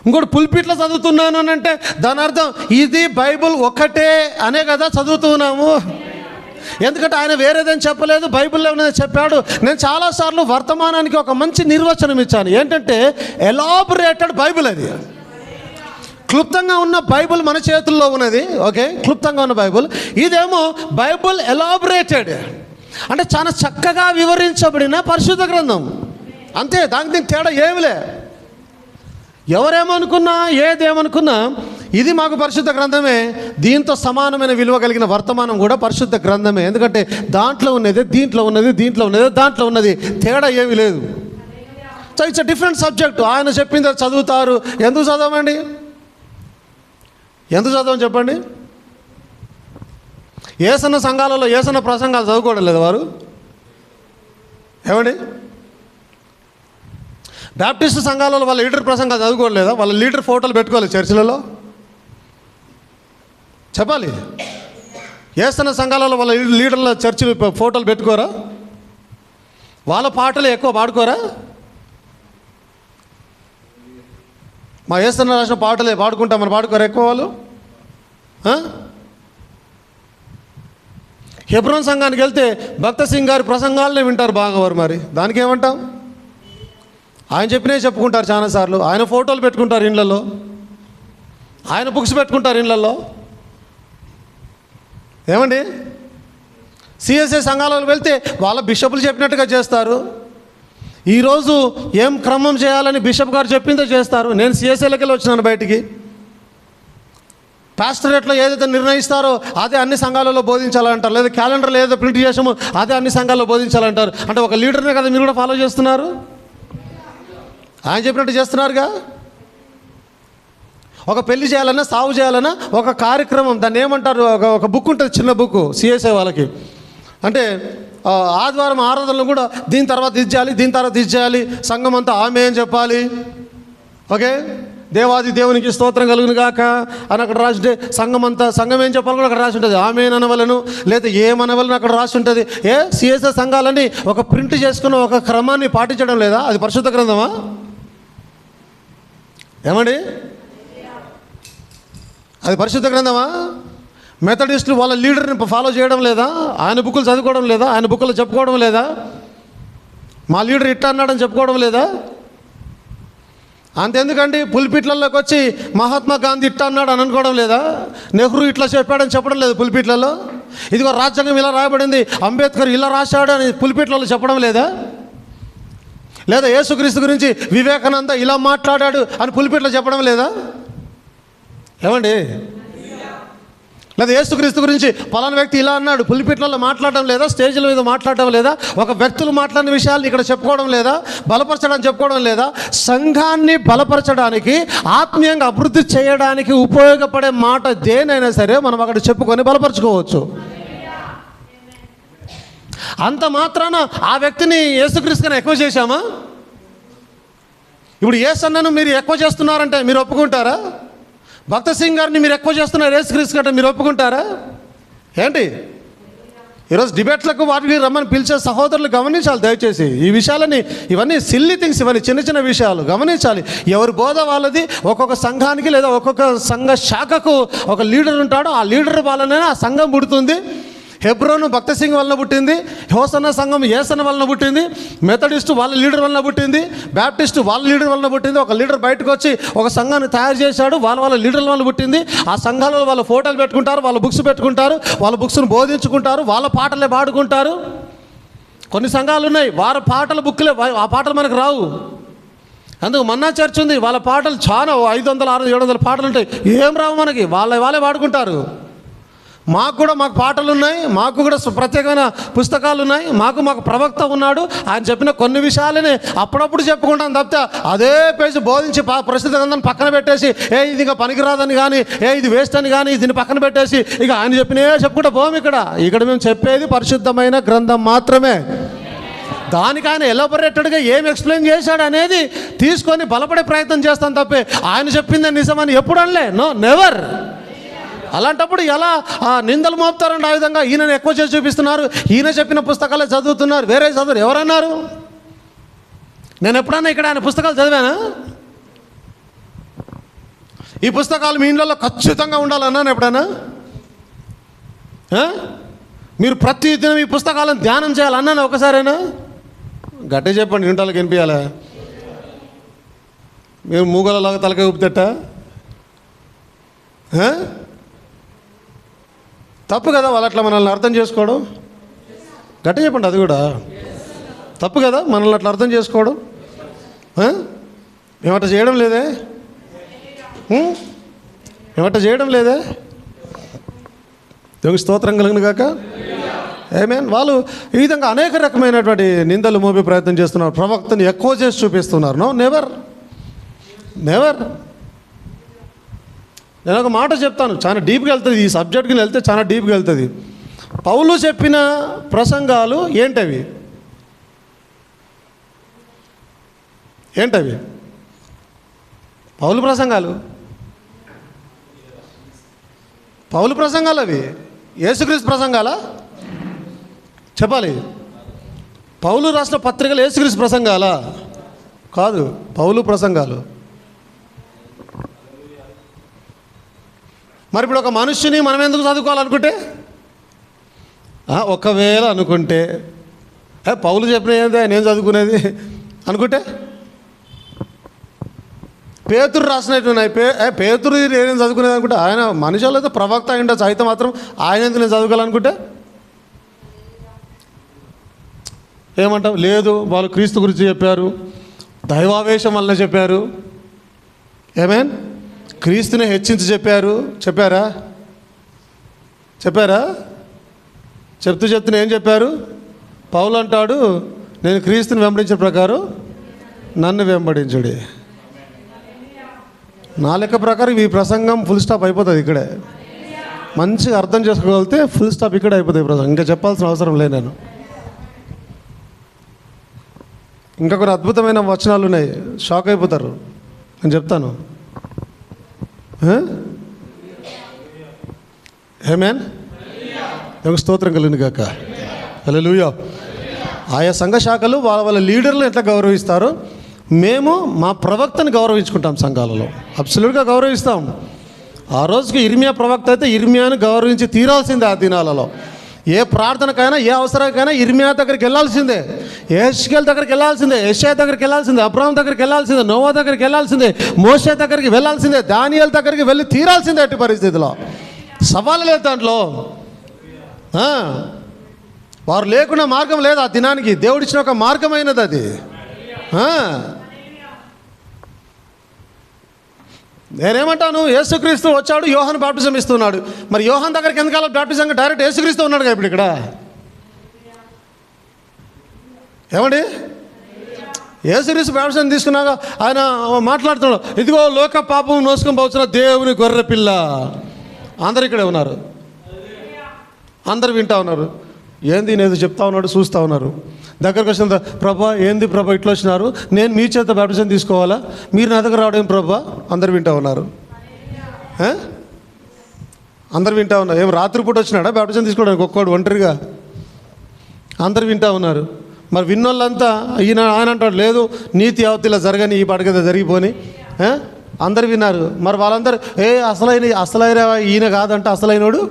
Speaker 1: ఇంకోటి పుల్పిట్లో చదువుతున్నాను అని అంటే దాని అర్థం ఇది బైబుల్ ఒక్కటే అనే కదా చదువుతున్నాము. ఎందుకంటే ఆయన వేరేదని చెప్పలేదు, బైబిల్లో ఉన్నది చెప్పాడు. నేను చాలాసార్లు వర్తమానానికి ఒక మంచి నిర్వచనం ఇచ్చాను. ఏంటంటే ఎలాబొరేటెడ్ బైబిల్. అది క్లుప్తంగా ఉన్న బైబిల్ మన చేతుల్లో ఉన్నది. ఓకే, క్లుప్తంగా ఉన్న బైబిల్. ఇదేమో బైబిల్ ఎలాబొరేటెడ్ అంటే చాలా చక్కగా వివరించబడిన పరిశుద్ధ గ్రంథం. అంతే, దానికి దీనికి తేడా ఏమిలే. ఎవరేమనుకున్నా ఏదేమనుకున్నా ఇది మాకు పరిశుద్ధ గ్రంథమే. దీంతో సమానమైన విలువ కలిగిన వర్తమానం కూడా పరిశుద్ధ గ్రంథమే. ఎందుకంటే దాంట్లో ఉన్నది దీంట్లో ఉన్నది, దీంట్లో ఉన్నది దాంట్లో ఉన్నది, తేడా ఏమీ లేదు. So it's different subject. ఆయన చెప్పింది చదువుతారు. ఎందుకు చదవమండి? ఎందుకు చదవని చెప్పండి. ఏసన్న సంఘాలలో ఏసన్న ప్రసంగాలు చదువుకోవడం లేదు వారు? ఏమండి? బ్యాప్టిస్ట్ సంఘాలలో వాళ్ళ లీడర్ ప్రసంగాలు చదువుకోలేదా? వాళ్ళ లీడర్ ఫోటోలు పెట్టుకోవాలి చర్చిలలో? చెప్పాలి. ఏసన్న సంఘాలలో వాళ్ళ లీడర్ల చర్చిలు ఫోటోలు పెట్టుకోరా? వాళ్ళ పాటలు ఎక్కువ పాడుకోరా? మా ఏసన్న రాసిన పాటలే పాడుకుంటామని పాడుకోరా ఎక్కువ వాళ్ళు? హెబ్రోన్ సంఘానికి వెళ్తే భక్త సింగ్ గారి ప్రసంగాలనే వింటారు బాగా వారు. మరి దానికి ఏమంటాం? ఆయన చెప్పినే చెప్పుకుంటారు చాలాసార్లు. ఆయన ఫోటోలు పెట్టుకుంటారు ఇళ్ళల్లో, ఆయన బుక్స్ పెట్టుకుంటారు ఇళ్ళల్లో. ఏమండి? సిఎస్ఐ సంఘాలకు వెళ్తే వాళ్ళ బిషపులు చెప్పినట్టుగా చేస్తారు. ఈరోజు ఏం క్రమం చేయాలని బిషప్ గారు చెప్పిందో చేస్తారు. నేను సిఎస్ఐలోకి వెళ్ళి వచ్చినాను బయటికి. పాస్టరేట్లో ఏదైతే నిర్ణయిస్తారో అదే అన్ని సంఘాలలో బోధించాలంటారు. లేదా క్యాలెండర్లో ఏదో ప్రింట్ చేసామో అదే అన్ని సంఘాల్లో బోధించాలంటారు. అంటే ఒక లీడర్నే కదా మీరు కూడా ఫాలో చేస్తున్నారు? ఆయన చెప్పినట్టు చేస్తున్నారుగా. ఒక పెళ్లి చేయాలన్నా సాగు చేయాలన్నా ఒక కార్యక్రమం, దాన్ని ఏమంటారు, ఒక బుక్ ఉంటుంది, చిన్న బుక్ సిఎస్ఐ వాళ్ళకి. అంటే ఆదివారం ఆరాధనలు కూడా దీని తర్వాత ఇది చేయాలి, దీని తర్వాత ఇది చేయాలి, సంఘం అంతా ఆమె అని చెప్పాలి. ఓకే, దేవాది దేవునికి స్తోత్రం కలుగును గాక అని అక్కడ రాసి సంఘం అంతా సంఘం ఏం చెప్పాలి కూడా అక్కడ రాసి ఉంటుంది. ఆమె అనవలను లేదా ఏమనవలను అక్కడ రాసి ఉంటుంది. సిఎస్ఐ సంఘాలని ఒక ప్రింట్ చేసుకున్న ఒక క్రమాన్ని పాటించడం లేదా? అది పరిశుద్ధ గ్రంథమా? ఏమండి? అది పరిశుద్ధ గ్రంథమా? మెథడిస్టులు వాళ్ళ లీడర్ని ఫాలో చేయడం లేదా? ఆయన బుక్కులు చదువుకోవడం లేదా? ఆయన బుక్కులు చెప్పుకోవడం లేదా? మా లీడర్ ఇట్లా అన్నాడని చెప్పుకోవడం లేదా? అంతెందుకండి, పులిపిట్లలోకి వచ్చి మహాత్మా గాంధీ ఇట్లా అన్నాడు అని అనుకోవడం లేదా? నెహ్రూ ఇట్లా చెప్పాడని చెప్పడం లేదు పులిపిట్లలో? ఇదిగో రాజ్యాంగం ఇలా రాయబడింది, అంబేద్కర్ ఇలా రాశాడు అని పులిపిట్లలో చెప్పడం లేదా? లేదా యేసుక్రీస్తు గురించి వివేకానంద ఇలా మాట్లాడాడు అని పులిపిట్లో చెప్పడం లేదా? ఏమండి? లేదా యేసుక్రీస్తు గురించి పలానా వ్యక్తి ఇలా అన్నాడు పులిపిట్లలో మాట్లాడడం లేదా? స్టేజ్ల మీద మాట్లాడడం లేదా? ఒక వ్యక్తులు మాట్లాడిన విషయాలు ఇక్కడ చెప్పుకోవడం లేదా? బలపరచడానికి చెప్పుకోవడం లేదా? సంఘాన్ని బలపరచడానికి, ఆత్మీయంగా అభివృద్ధి చేయడానికి ఉపయోగపడే మాట దేనైనా సరే మనం అక్కడ చెప్పుకొని బలపరచుకోవచ్చు. అంత మాత్రాన ఆ వ్యక్తిని యేసుక్రీస్తు కన్నా ఎక్కువ చేశామా? ఇప్పుడు యేసన్నను మీరు ఎక్కువ చేస్తున్నారంటే మీరు ఒప్పుకుంటారా? భక్త సింగ్ గారిని మీరు ఎక్కువ చేస్తున్నారు యేసుక్రీస్తు కంటే మీరు ఒప్పుకుంటారా? ఏంటి ఈరోజు డిబేట్లకు వాటికి రమ్మని పిలిచే సహోదరులు గమనించాలి దయచేసి ఈ విషయాలని. ఇవన్నీ సిల్లీ థింగ్స్, ఇవన్నీ చిన్న చిన్న విషయాలు గమనించాలి. ఎవరి బోధ వాళ్ళది. ఒక్కొక్క సంఘానికి లేదా ఒక్కొక్క సంఘ శాఖకు ఒక లీడర్ ఉంటాడు. ఆ లీడర్ వల్లనే ఆ సంఘం పుడుతుంది. హెబ్రోను భక్త సింగ్ వలన పుట్టింది, హోసన్న సంఘం ఏసన్న వలన పుట్టింది, మెథడిస్టు వాళ్ళ లీడర్ వలన పుట్టింది, బ్యాప్టిస్టు వాళ్ళ లీడర్ వలన పుట్టింది. ఒక లీడర్ బయటకు వచ్చి ఒక సంఘాన్ని తయారు చేశాడు, వాళ్ళ లీడర్ల వల్ల పుట్టింది. ఆ సంఘాలలో వాళ్ళ ఫోటోలు పెట్టుకుంటారు, వాళ్ళ బుక్స్ పెట్టుకుంటారు, వాళ్ళ బుక్స్ను బోధించుకుంటారు, వాళ్ళ పాటలే పాడుకుంటారు. కొన్ని సంఘాలు ఉన్నాయి వారి పాటల బుక్లే, ఆ పాటలు మనకు రావు. అందుకు మన్నా చర్చ్ ఉంది, వాళ్ళ పాటలు చాలా 500, 600, 700 పాటలు ఉంటాయి. ఏం రావు మనకి, వాళ్ళే పాడుకుంటారు. మాకు పాటలు ఉన్నాయి, మాకు కూడా ప్రత్యేకమైన పుస్తకాలు ఉన్నాయి, మాకు ప్రవక్త ఉన్నాడు, ఆయన చెప్పిన కొన్ని విషయాలని అప్పుడప్పుడు చెప్పుకుంటాం తప్పితే అదే పేజీ బోధించి ప్రస్తుత గ్రంథాన్ని పక్కన పెట్టేసి ఇది ఇంకా పనికిరాదని కానీ ఇది వేస్ట్ అని కానీ దీన్ని పక్కన పెట్టేసి ఇక ఆయన చెప్పినే చెప్పుకుంటా పోము. ఇక్కడ మేము చెప్పేది పరిశుద్ధమైన గ్రంథం మాత్రమే. దానికి ఆయన ఎలాబొరేటెడ్గా ఏం ఎక్స్ప్లెయిన్ చేశాడు అనేది తీసుకొని బలపడే ప్రయత్నం చేస్తాం తప్పే ఆయన చెప్పిందే నిజమని ఎప్పుడు అనలే. No, never. అలాంటప్పుడు ఎలా నిందలు మోపుతారండి? ఆ విధంగా ఈయనను ఎక్కువ చేసి చూపిస్తున్నారు, ఈయన చెప్పిన పుస్తకాలే చదువుతున్నారు, వేరే చదువురు. ఎవరన్నారు? నేను ఎప్పుడన్నా ఇక్కడ ఆయన పుస్తకాలు చదివానా? ఈ పుస్తకాలు మీ ఇంట్లో ఖచ్చితంగా ఉండాలన్నాను ఎప్పుడైనా? మీరు ప్రతిదినం ఈ పుస్తకాలను ధ్యానం చేయాలన్నాను ఒకసారైనా? గట్టిగా చెప్పండి, ఇంటాలకు వినిపించాలా? మేము మూగలలాగా తలకాయ ఊపితేట తప్పు కదా వాళ్ళు అట్లా మనల్ని అర్థం చేసుకోవడం? గట్టిగా చెప్పండి, అది కూడా తప్పు కదా మనల్ని అట్లా అర్థం చేసుకోవడం? ఏమట్లా చేయడం లేదే? ఏమట్లా చేయడం లేదే? దేవునికి స్తోత్రం కలుగును గాక. ఆమేన్. వాళ్ళు ఈ విధంగా అనేక రకమైనటువంటి నిందలు మోపే ప్రయత్నం చేస్తున్నారు, ప్రవక్తని ఎక్కువ చేసి చూపిస్తున్నారు. No, never. నేను ఒక మాట చెప్తాను, చాలా డీప్గా వెళ్తుంది ఈ సబ్జెక్ట్కి వెళ్తే చాలా డీప్గా వెళ్తుంది. పౌలు చెప్పిన ప్రసంగాలు ఏంటవి? పౌలు ప్రసంగాలు అవి యేసుక్రీస్తు ప్రసంగాలా? చెప్పాలి. పౌలు రాసిన పత్రికలు యేసుక్రీస్తు ప్రసంగాలా? కాదు, పౌలు ప్రసంగాలు. మరి ఇప్పుడు ఒక మనుష్యుని మనం ఎందుకు చదువుకోవాలనుకుంటే, ఒకవేళ అనుకుంటే పౌలు చెప్పిన ఏందే నేను చదువుకునేది అనుకుంటే, పేతురు రాసినట్టున్నాయి. పేతురు నేనేం చదువుకునేది అనుకుంటే, ఆయన మనుషులు అయితే ప్రవక్త అయి ఉండొచ్చు, అయితే మాత్రం ఆయన ఎందుకు నేను చదువుకోవాలనుకుంటే ఏమంటావు? లేదు, వాళ్ళు క్రీస్తు గురించి చెప్పారు, దైవావేశం వల్ల చెప్పారు. ఏమేన్ క్రీస్తుని హెచ్చించి చెప్పారా? చెప్తూ ఏం చెప్పారు? పౌలు అంటాడు, నేను క్రీస్తుని వెంబడించిన ప్రకారం నన్ను వెంబడించుడి. నా లెక్క ప్రకారం ఈ ప్రసంగం ఫుల్ స్టాప్ అయిపోతుంది ఇక్కడే. మంచిగా అర్థం చేసుకోగలిగితే ఫుల్ స్టాప్ ఇక్కడే అయిపోతుంది ప్రసంగం. ఇంకా చెప్పాల్సిన అవసరం లేదు. నేను ఇంకా కొన్ని అద్భుతమైన వచనాలు ఉన్నాయి, షాక్ అయిపోతారు. నేను చెప్తాను. ఆమేన్. స్తోత్రం కలుగును గాక. హల్లెలూయా. ఆయా సంఘ శాఖలు వాళ్ళ లీడర్లను ఎట్లా గౌరవిస్తారో మేము మా ప్రవక్తని గౌరవించుకుంటాం. సంఘాలలో అబ్సల్యూట్గా గౌరవిస్తాం. ఆ రోజుకి ఇర్మియా ప్రవక్త అయితే ఇర్మియాను గౌరవించి తీరాల్సిందే. ఆ దినాలలో ఏ ప్రార్థనకైనా ఏ అవసరానికైనా ఇర్మియా దగ్గరికి వెళ్ళాల్సిందే, యెహెజ్కేలు దగ్గరికి వెళ్ళాల్సిందే, యెషయా దగ్గరికి వెళ్ళాల్సిందే, అబ్రహాం దగ్గరికి వెళ్ళాల్సిందే, నోవా దగ్గరికి వెళ్ళాల్సిందే, మోషే దగ్గరికి వెళ్ళాల్సిందే, దానియేలు దగ్గరికి వెళ్ళి తీరాల్సిందే. అట్టి పరిస్థితిలో సవాలు లేదు దాంట్లో. వారు లేకుండా మార్గం లేదు. ఆ దినానికి దేవుడిచ్చిన ఒక మార్గమైనది అది. నేనేమంటాను, యేసుక్రీస్తు వచ్చాడు, యోహాను బాప్టిజం ఇస్తున్నాడు. మరి యోహాన్ దగ్గరికి ఎందుకు బాప్టిజం? డైరెక్ట్ యేసుక్రీస్తు ఉన్నాడు కదా ఇప్పుడు ఇక్కడ. ఏమండి, యేసుక్రీస్తు బాప్టిజం తీసుకున్నాక ఆయన మాట్లాడుతున్నాడు, ఇదిగో లోక పాపం మోసుకొని పోతున్న దేవుని గొర్రె పిల్ల. అందరు ఇక్కడే ఉన్నారు, అందరు వింటా ఉన్నారు. ఏంది నేను చెప్తా ఉన్నాడు, చూస్తూ ఉన్నారు. దగ్గరకు వచ్చిన ప్రభా ఏంది ప్రభా ఇట్లా వచ్చినారు, నేను మీ చేత బాప్టిజం తీసుకోవాలా, మీరు నా దగ్గర రావడం ప్రభా? అందరు వింటా ఉన్నారు. అందరు వింటా ఉన్నారు. ఏం రాత్రిపూట వచ్చినాడా బాప్టిజం తీసుకోవడానికి ఒక్కడు ఒంటరిగా? అందరు వింటా ఉన్నారు. మరి విన్నోళ్ళంతా ఆయన అంటాడు, లేదు నీతి అవతిలా జరగని, ఈ పాటకి జరిగిపోని. అందరు విన్నారు. మరి వాళ్ళందరూ అసలైన ఈయన కాదంట, అసలైనోడు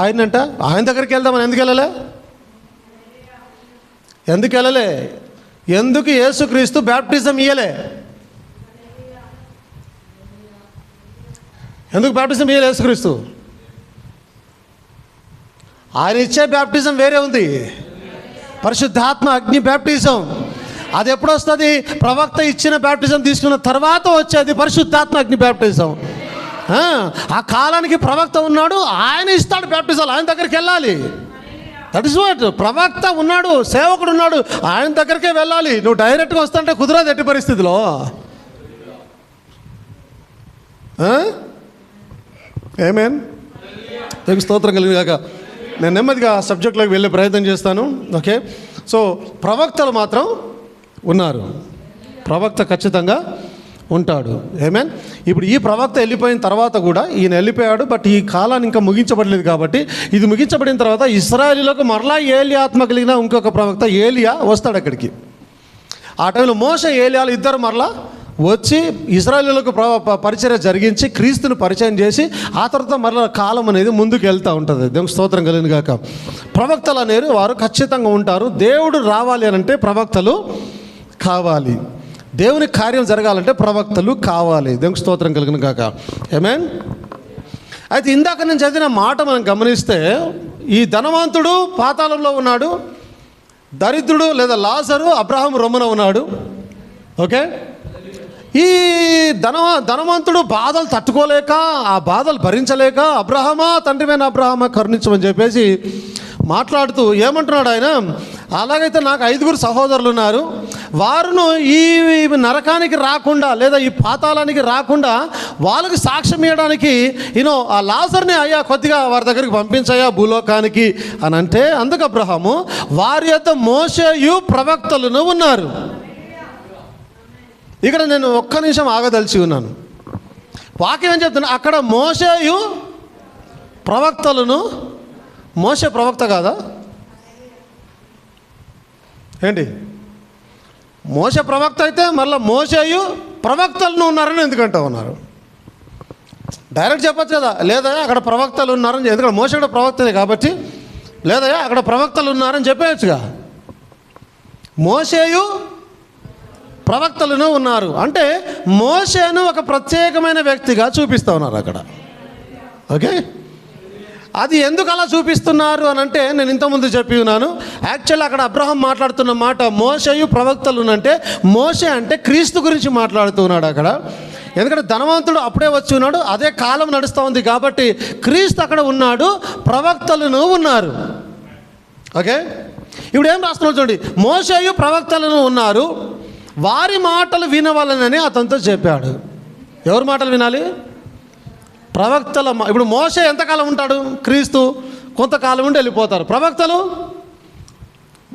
Speaker 1: ఆయనంట. ఆయన దగ్గరికి వెళ్దామని ఎందుకు వెళ్ళలే? ఎందుకు యేసుక్రీస్తు బ్యాప్టిజం ఇయ్యలే? ఎందుకు బ్యాప్టిజం ఇయ్యలే యేసుక్రీస్తు? ఆయన ఇచ్చే బ్యాప్టిజం వేరే ఉంది, పరిశుద్ధాత్మ అగ్ని బ్యాప్టిజం. అది ఎప్పుడు వస్తుంది? ప్రవక్త ఇచ్చిన బ్యాప్టిజం తీసుకున్న తర్వాత వచ్చేది పరిశుద్ధాత్మ అగ్ని బ్యాప్టిజం. ఆ కాలానికి ప్రవక్త ఉన్నాడు, ఆయన ఇస్తాడు బ్యాప్టిజాలు, ఆయన దగ్గరికి వెళ్ళాలి. That is what. ప్రవక్త ఉన్నాడు, సేవకుడు ఉన్నాడు, ఆయన దగ్గరికే వెళ్ళాలి. నువ్వు డైరెక్ట్గా వస్తుంటే కుదరదు ఎట్టి పరిస్థితిలో. ఆమేన్. మీకు స్తోత్రం కలిగిన కాక. నేను నెమ్మదిగా సబ్జెక్ట్లోకి వెళ్ళే ప్రయత్నం చేస్తాను. ఓకే, సో ప్రవక్తలు మాత్రం ఉన్నారు, ప్రవక్త ఖచ్చితంగా ఉంటాడు. ఆమేన్. ఇప్పుడు ఈ ప్రవక్త వెళ్ళిపోయిన తర్వాత కూడా ఈయన వెళ్ళిపోయాడు, బట్ ఈ కాలాన్ని ఇంకా ముగించబడలేదు. కాబట్టి ఇది ముగించబడిన తర్వాత ఇశ్రాయేలీయులకు మరలా ఏలియా ఆత్మ కలిగిన ఇంకొక ప్రవక్త ఏలియా వస్తాడు అక్కడికి. ఆ టైంలో మోషే ఏలియాలు ఇద్దరు మరలా వచ్చి ఇశ్రాయేలీయులకు పరిచర్య జరిగించి క్రీస్తుని పరిచయం చేసి ఆ తర్వాత మరలా కాలం అనేది ముందుకు వెళ్తూ ఉంటుంది. దేవునికి స్తోత్రం కలిగిన గాక. ప్రవక్తలు అనేవి వారు ఖచ్చితంగా ఉంటారు. దేవుడు రావాలి అని అంటే ప్రవక్తలు కావాలి, దేవుని కార్యం జరగాలంటే ప్రవక్తలు కావాలి. దేవునికి స్తోత్రం కలిగిన గాక. ఆమేన్. అయితే ఇందాక నేను చదివిన మాట మనం గమనిస్తే, ఈ ధనవంతుడు పాతాళంలో ఉన్నాడు, దరిద్రుడు లేదా లాజరు అబ్రహాము రొమ్మున ఉన్నాడు. ఓకే, ఈ ధనవంతుడు బాధలు తట్టుకోలేక, ఆ బాధలు భరించలేక, అబ్రహామా తండ్రివైన అబ్రహామా కరుణించమని చెప్పేసి మాట్లాడుతూ ఏమంటున్నాడు ఆయన, అలాగైతే నాకు 5 సహోదరులు ఉన్నారు, వారును ఈ నరకానికి రాకుండా లేదా ఈ పాతాళానికి రాకుండా వాళ్ళకి సాక్ష్యం ఇవ్వడానికి ఆ లాజర్ని అయ్యా కొద్దిగా వారి దగ్గరికి పంపించయ్యా భూలోకానికి అని అంటే, అందుకు అబ్రహాము వారి యొక్క మోషేయు ప్రవక్తలను ఉన్నారు. ఇక్కడ నేను ఒక్క నిమిషం ఆగదలిచి ఉన్నాను. వాక్యం ఏం చెప్తున్నా, అక్కడ మోషేయు ప్రవక్తలను, మోషే ప్రవక్త కాదా ఏంటి? మోషే ప్రవక్త అయితే మళ్ళీ మోషేయు ప్రవక్తలను ఉన్నారని ఎందుకంటా ఉన్నారు? డైరెక్ట్ చెప్పచ్చు కదా, లేదా అక్కడ ప్రవక్తలు ఉన్నారని. ఎందుకంటే మోషే కూడా ప్రవక్తనే కాబట్టి, లేదా అక్కడ ప్రవక్తలు ఉన్నారని చెప్పేయచ్చుగా. మోషేయు ప్రవక్తలను ఉన్నారు అంటే మోషేను ఒక ప్రత్యేకమైన వ్యక్తిగా చూపిస్తూ ఉన్నారు అక్కడ. ఓకే, అది ఎందుకు అలా చూపిస్తున్నారు అని అంటే, నేను ఇంతకుముందు చెప్పి ఉన్నాను. యాక్చువల్లీ అక్కడ అబ్రహాం మాట్లాడుతున్న మాట మోషేయు ప్రవక్తలు అంటే, మోషే అంటే క్రీస్తు గురించి మాట్లాడుతూ ఉన్నాడు అక్కడ. ఎందుకంటే ధనవంతుడు అప్పుడే వచ్చి ఉన్నాడు, అదే కాలం నడుస్తూ ఉంది కాబట్టి క్రీస్తు అక్కడ ఉన్నాడు, ప్రవక్తలను ఉన్నారు. ఓకే, ఇప్పుడు ఏం రాస్తున్నాడు చూడండి, మోషేయు ప్రవక్తలను ఉన్నారు, వారి మాటలు వినవాలనని అతనితో చెప్పాడు. ఎవరి మాటలు వినాలి? ప్రవక్తల. ఇప్పుడు మోషే ఎంతకాలం ఉంటాడు? క్రీస్తు కొంతకాలం ఉండి వెళ్ళిపోతారు. ప్రవక్తలు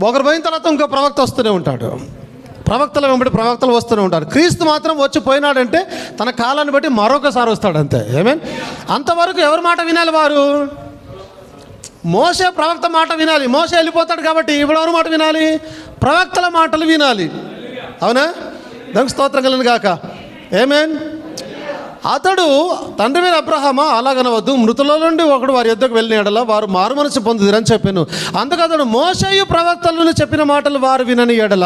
Speaker 1: ఒకరు పోయిన తర్వాత ఇంకో ప్రవక్త వస్తూనే ఉంటాడు. ప్రవక్తల వెంబడి ప్రవక్తలు వస్తూనే ఉంటారు. క్రీస్తు మాత్రం వచ్చి పోయినాడంటే తన కాలాన్ని బట్టి మరొకసారి వస్తాడు అంతే. ఏమేన్ అంతవరకు ఎవరి మాట వినాలి? వారు మోషే ప్రవక్త మాట వినాలి. మోషే వెళ్ళిపోతాడు కాబట్టి ఇప్పుడు ఎవరి మాట వినాలి? ప్రవక్తల మాటలు వినాలి. అవునా? దానికి స్తోత్రం కలను గాక. ఏమేన్ అతడు తండ్రి మీద అబ్రహామా అలాగనవద్దు, మృతుల నుండి ఒకడు వారి యొద్దకు వెళ్ళిన ఎడల వారు మారు మనసు పొందుదిరని చెప్పాను. అందుకు అతడు మోషేయు ప్రవక్తలను చెప్పిన మాటలు వారు వినని ఎడల,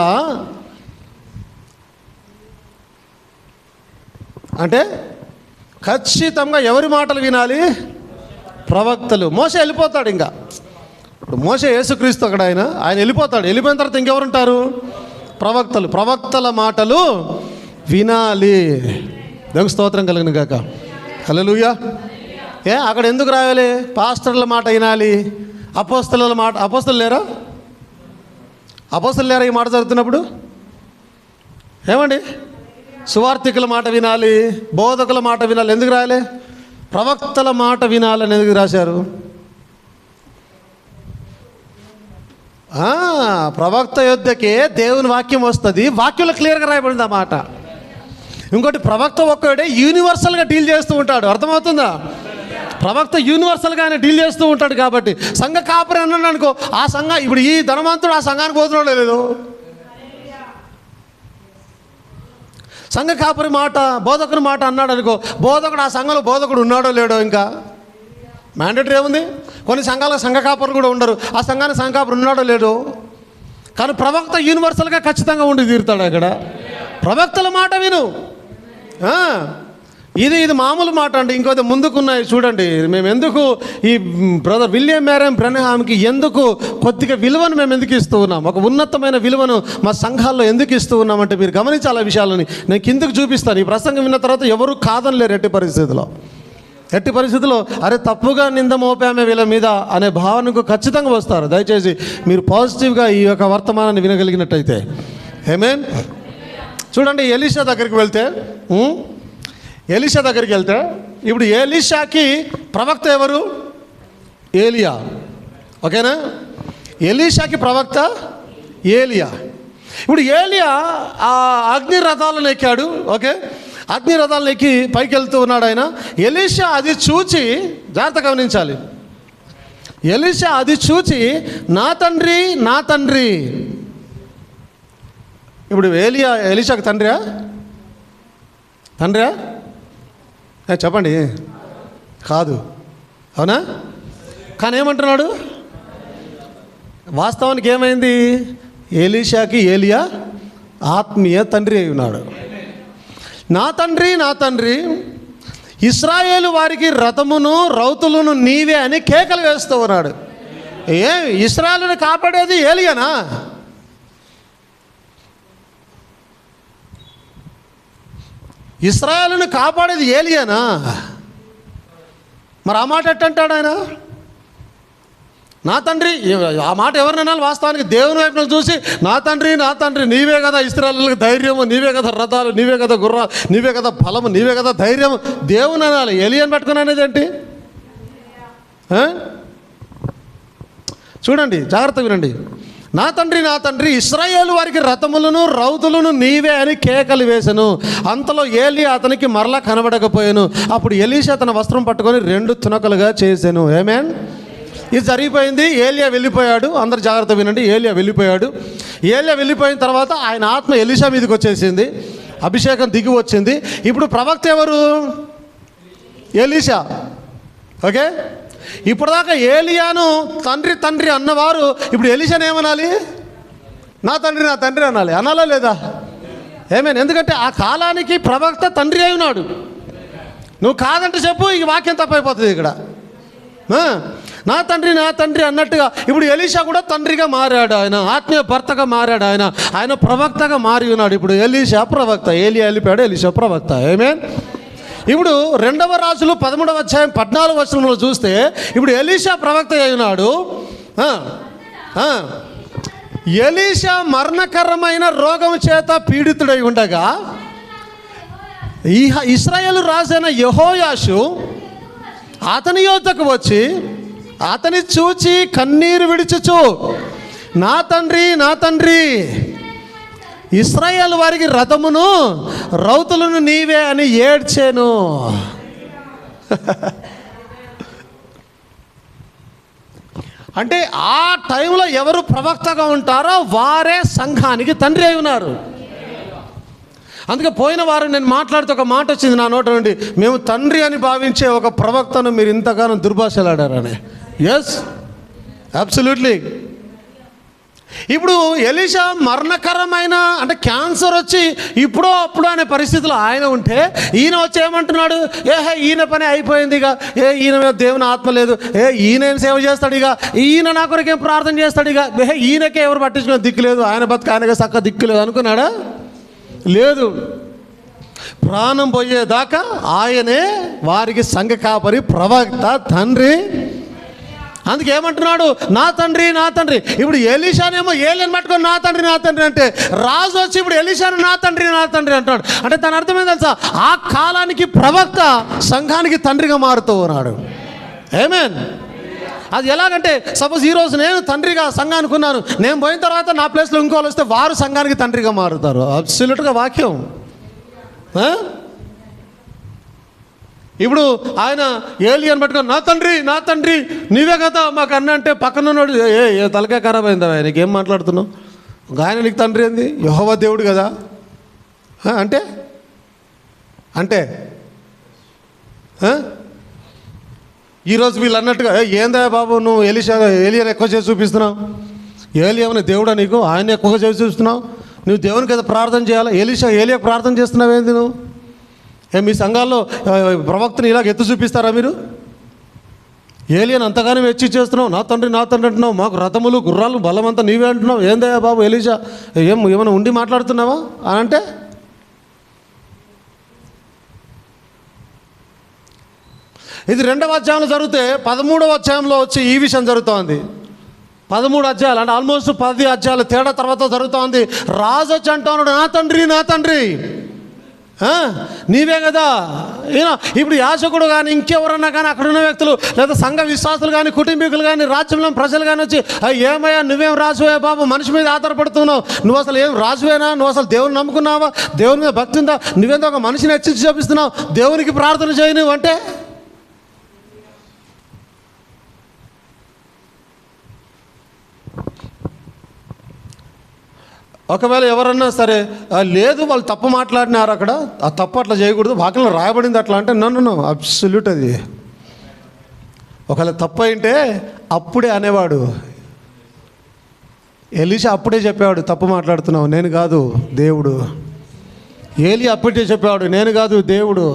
Speaker 1: అంటే ఖచ్చితంగా ఎవరి మాటలు వినాలి? ప్రవక్తలు. మోషే వెళ్ళిపోతాడు. ఇంకా ఇప్పుడు మోషే యేసుక్రీస్తు అక్కడ ఆయన వెళ్ళిపోతాడు. వెళ్ళిపోయిన తర్వాత ఇంకెవరుంటారు? ప్రవక్తలు. ప్రవక్తల మాటలు వినాలి. దేవునికి స్తోత్రం కలుగును గాక. హల్లెలూయా. అక్కడ ఎందుకు రాయాలి? పాస్టర్ల మాట వినాలి, అపోస్తలుల మాట. అపోస్తలు లేరా? ఈ మాట జరుగుతున్నప్పుడు ఏమండి? సువార్థికుల మాట వినాలి, బోధకుల మాట వినాలి. ఎందుకు రాయాలి? ప్రవక్తల మాట వినాలని ఎందుకు రాశారు? ప్రవక్త యొద్దకే దేవుని వాక్యం వస్తుంది. వాక్యంలో క్లియర్గా రాయబడింది ఆ మాట. ఇంకోటి, ప్రవక్త ఒక్కడే యూనివర్సల్గా డీల్ చేస్తూ ఉంటాడు. అర్థమవుతుందా? ప్రవక్త యూనివర్సల్గా ఆయన డీల్ చేస్తూ ఉంటాడు. కాబట్టి సంఘ కాపరి అన్నాడు అనుకో, ఆ సంఘ ఇప్పుడు ఈ ధనవంతుడు ఆ సంఘానికి పోతున్నాడో లేదు, సంఘ కాపరి మాట, బోధకుని మాట అన్నాడు అనుకో, బోధకుడు ఆ సంఘంలో బోధకుడు ఉన్నాడో లేడో. ఇంకా మ్యాండేటరీ ఏముంది? కొన్ని సంఘాలకు సంఘ కాపరులు కూడా ఉండరు, ఆ సంఘానికి సంఘ కాపరు ఉన్నాడో లేడో. కానీ ప్రవక్త యూనివర్సల్గా ఖచ్చితంగా ఉండి తీరుతాడు అక్కడ. ప్రవక్తల మాట విను. ఇది మామూలు మాట అండి. ఇంకోది ముందుకున్నాయి చూడండి. మేము ఎందుకు ఈ బ్రదర్ విలియం మేరన్ బ్రెన్హామ్కి ఎందుకు కొద్దిగా విలువను మేము ఎందుకు ఇస్తూ ఉన్నాం, ఒక ఉన్నతమైన విలువను మా సంఘాల్లో ఎందుకు ఇస్తూ ఉన్నామంటే మీరు గమనించాలి ఆ విషయాలని. నేను కిందకు చూపిస్తాను. ఈ ప్రసంగం విన్న తర్వాత ఎవరు కాదనిలేరు ఎట్టి పరిస్థితుల్లో అరే తప్పుగా నింద మోపామే వీళ్ళ మీద అనే భావనకు ఖచ్చితంగా వస్తారు. దయచేసి మీరు పాజిటివ్గా ఈ యొక్క వర్తమానాన్ని వినగలిగినట్టయితే. ఆమేన్. చూడండి, ఎలీషా దగ్గరికి వెళ్తే ఇప్పుడు ఎలీషాకి ప్రవక్త ఎవరు? ఏలియా. ఓకేనా? ఎలీషాకి ప్రవక్త ఏలియా. ఇప్పుడు ఏలియా ఆ అగ్ని రథాలను ఎక్కాడు. ఓకే, అగ్ని రథాలను ఎక్కి పైకి వెళ్తూ ఉన్నాడు ఆయన. ఎలీషా అది చూచి, జాగ్రత్త గమనించాలి, ఎలీషా అది చూచి నా తండ్రి. ఇప్పుడు ఎలీషాకి తండ్రియా? చెప్పండి. కాదు. అవునా? కానీ ఏమంటున్నాడు? వాస్తవానికి ఏమైంది? ఎలీషాకి ఏలియా ఆత్మీయ తండ్రి అయి ఉన్నాడు. నా తండ్రి, ఇశ్రాయేలు వారికి రథమును రౌతులను నీవే అని కేకలు వేస్తూ ఉన్నాడు. ఇశ్రాయేలుని కాపాడేది ఏలియానా? ఇశ్రాయేలుని కాపాడేది ఏలియానా? మరి ఆ మాట ఎట్టంటాడు ఆయన? నా తండ్రి, ఆ మాట ఎవరినైనా వాస్తవానికి దేవుని వైపున చూసి నా తండ్రి నీవే కదా ఇశ్రాయేలులకు ధైర్యము, నీవే కదా రథాలు, నీవే కదా గుర్రాలు, నీవే కదా బలము, నీవే కదా ధైర్యము, దేవుని అనాలి. ఎలియాని పట్టుకుని అనేది ఏంటి? చూడండి, జాగ్రత్త వినండి. నా తండ్రి ఇశ్రాయేలు వారికి రథములను రౌతులను నీవే అని కేకలు వేసెను. అంతలో ఏలియా అతనికి మరలా కనబడకపోయాను. అప్పుడు ఎలీషా తన వస్త్రం పట్టుకొని 2 తునకలుగా చేశాను. ఆమేన్. ఇది జరిగిపోయింది. ఏలియా వెళ్ళిపోయాడు. అందరు జాగ్రత్త వినండి. ఏలియా వెళ్ళిపోయిన తర్వాత ఆయన ఆత్మ ఎలీషా మీదకి వచ్చేసింది. అభిషేకం దిగి వచ్చింది. ఇప్పుడు ప్రవక్త ఎవరు? ఎలీషా. ఓకే, ఇప్పటిదాకా ఏలియాను తండ్రి అన్నవారు ఇప్పుడు ఎలీషాని ఏమనాలి? నా తండ్రి అనాలి. అనాలా లేదా? ఏమేనా? ఎందుకంటే ఆ కాలానికి ప్రవక్త తండ్రి అయి ఉన్నాడు. నువ్వు కాదంటే చెప్పు, ఈ వాక్యం తప్పైపోతుంది ఇక్కడ. నా తండ్రి అన్నట్టుగా ఇప్పుడు ఎలీషా కూడా తండ్రిగా మారాడు. ఆయన ఆత్మీయ భర్తగా మారాడు. ఆయన ప్రవక్తగా మారి ఉన్నాడు. ఇప్పుడు ఎలీషా ప్రవక్త. ఏలియా వెళ్ళిపోయాడు, ఎలీషా ప్రవక్త. ఆమేన్. ఇప్పుడు 2వ రాజులు 13వ అధ్యాయం 14వ వచనంలో చూస్తే ఇప్పుడు ఎలీషా ప్రవక్త అయినాడు. ఎలీషా మరణకరమైన రోగం చేత పీడితుడై ఉండగా ఇశ్రాయేలు రాజైన యెహోయాషు అతని యొద్దకు వచ్చి అతని చూచి కన్నీరు విడిచుచు నా తండ్రి ఇశ్రాయేలు వారికి రథమును రౌతులను నీవే అని ఏడ్చాను. అంటే ఆ టైంలో ఎవరు ప్రవక్తగా ఉంటారో వారే సంఘానికి తండ్రి అయి ఉన్నారు. అందుకే పోయిన వారం నేను మాట్లాడితే ఒక మాట వచ్చింది నా నోట నుండి, మేము తండ్రి అని భావించే ఒక ప్రవక్తను మీరు ఇంతగానో దుర్భాషలాడారని. Yes, absolutely. ఇప్పుడు ఎలీషా మరణకరమైన అంటే క్యాన్సర్ వచ్చి ఇప్పుడో అప్పుడు అనే పరిస్థితిలో ఆయన ఉంటే ఈయన వచ్చి ఏమంటున్నాడు? ఈయన పని అయిపోయింది, ఇక ఈయన మీద దేవుని ఆత్మ లేదు, ఈయన ఏం సేవ చేస్తాడు, ఇక ఈయన నా కొరకేం ప్రార్థన చేస్తాడు, ఇక ఈయనకే ఎవరు పట్టించుకునే దిక్కు లేదు, ఆయన బతుకు ఆయనకే చక్క దిక్కు లేదు అనుకున్నాడా? లేదు. ప్రాణం పోయేదాకా ఆయనే వారికి సంఘ కాపరి, ప్రవక్త, తండ్రి. అందుకే ఏమంటున్నాడు? నా తండ్రి. ఇప్పుడు ఎలీషానేమో ఏలియాని పట్టుకొని నా తండ్రి అంటే రాజు వచ్చి ఇప్పుడు ఎలీషాను నా తండ్రి అంటున్నాడు. అంటే తన అర్థం ఏంటి తెలుసా? ఆ కాలానికి ప్రవక్త సంఘానికి తండ్రిగా మారుతూ ఉన్నాడు. ఆమేన్. అది ఎలాగంటే సపోజ్ ఈరోజు నేను తండ్రిగా సంఘానికి ఉన్నాను, నేను పోయిన తర్వాత నా ప్లేస్లో ఇంకోళ్ళు వస్తే వారు సంఘానికి తండ్రిగా మారుతారు. అబ్సల్యూట్గా వాక్యం. ఇప్పుడు ఆయన ఏలియాని పట్టుకొని నా తండ్రి నీవే కదా మాకు అన్న అంటే పక్కనున్నాడు ఏ తలకాయ ఖరాబ్ అయిందా? ఆయనకి ఏం మాట్లాడుతున్నావు? ఆయన నీకు తండ్రి ఏంది? యెహోవా దేవుడు కదా అంటే ఈరోజు వీళ్ళు అన్నట్టుగా ఏందా బాబు నువ్వు ఏలియాని ఎక్కువ చేసి చూపిస్తున్నావు? ఏలియాని దేవుడా నీకు? ఆయన ఎక్కువగా చేసి చూపిస్తున్నావు? నువ్వు దేవునికి కదా ప్రార్థన చేయాలి. ఏలియా ప్రార్థన చేస్తున్నావు ఏంది నువ్వు? మీ సంఘాల్లో ప్రవక్తని ఇలాగ ఎత్తు చూపిస్తారా మీరు? ఏలియాని అంతగానే వెచ్చి చేస్తున్నావు. నా తండ్రి అంటున్నావు, మాకు రథములు గుర్రాలు బలమంతా నీవే అంటున్నావు. ఏందయ్యా బాబు ఎలీషా, ఏమైనా ఉండి మాట్లాడుతున్నావా అని అంటే ఇది 2వ అధ్యాయంలో జరిగితే 13వ అధ్యాయంలో వచ్చి ఈ విషయం జరుగుతోంది. 13 అధ్యాయాలు అంటే ఆల్మోస్ట్ 10 అధ్యాయాలు తేడా తర్వాత జరుగుతోంది. రాజు వచ్చి అంటా ఉన్నాడు నా తండ్రి నీవే కదా. ఇప్పుడు యాజకుడు కానీ ఇంకెవరన్నా కానీ అక్కడ ఉన్న వ్యక్తులు లేదా సంఘ విశ్వాసులు కానీ కుటుంబీకులు కానీ రాజ్యంలో ప్రజలు కానీ వచ్చి ఏమయ్యా నువ్వేం రాజువే బాబు, మనిషి మీద ఆధారపడుతున్నావు, నువ్వు అసలు ఏం రాజువేనా, నువ్వు అసలు దేవుని నమ్ముకున్నావా, దేవుని మీద భక్తి ఉందా, నువ్వేందో ఒక మనిషిని హెచ్చించి చూపిస్తున్నావు, దేవునికి ప్రార్థన చేయి నువ్వు అంటే ఒకవేళ ఎవరన్నా సరే లేదు వాళ్ళు తప్పు మాట్లాడినారు అక్కడ, ఆ తప్పు అట్లా చేయకూడదు, వాక్యంలో రాయబడింది అట్లా అంటే నన్ను అబ్సల్యూట్ అది ఒకవేళ తప్పు అయింటే అప్పుడే అనేవాడు. ఎలీషా అప్పుడే చెప్పేవాడు తప్పు మాట్లాడుతున్నావు, నేను కాదు దేవుడు. ఏలియా అప్పుడే చెప్పేవాడు నేను కాదు దేవుడు.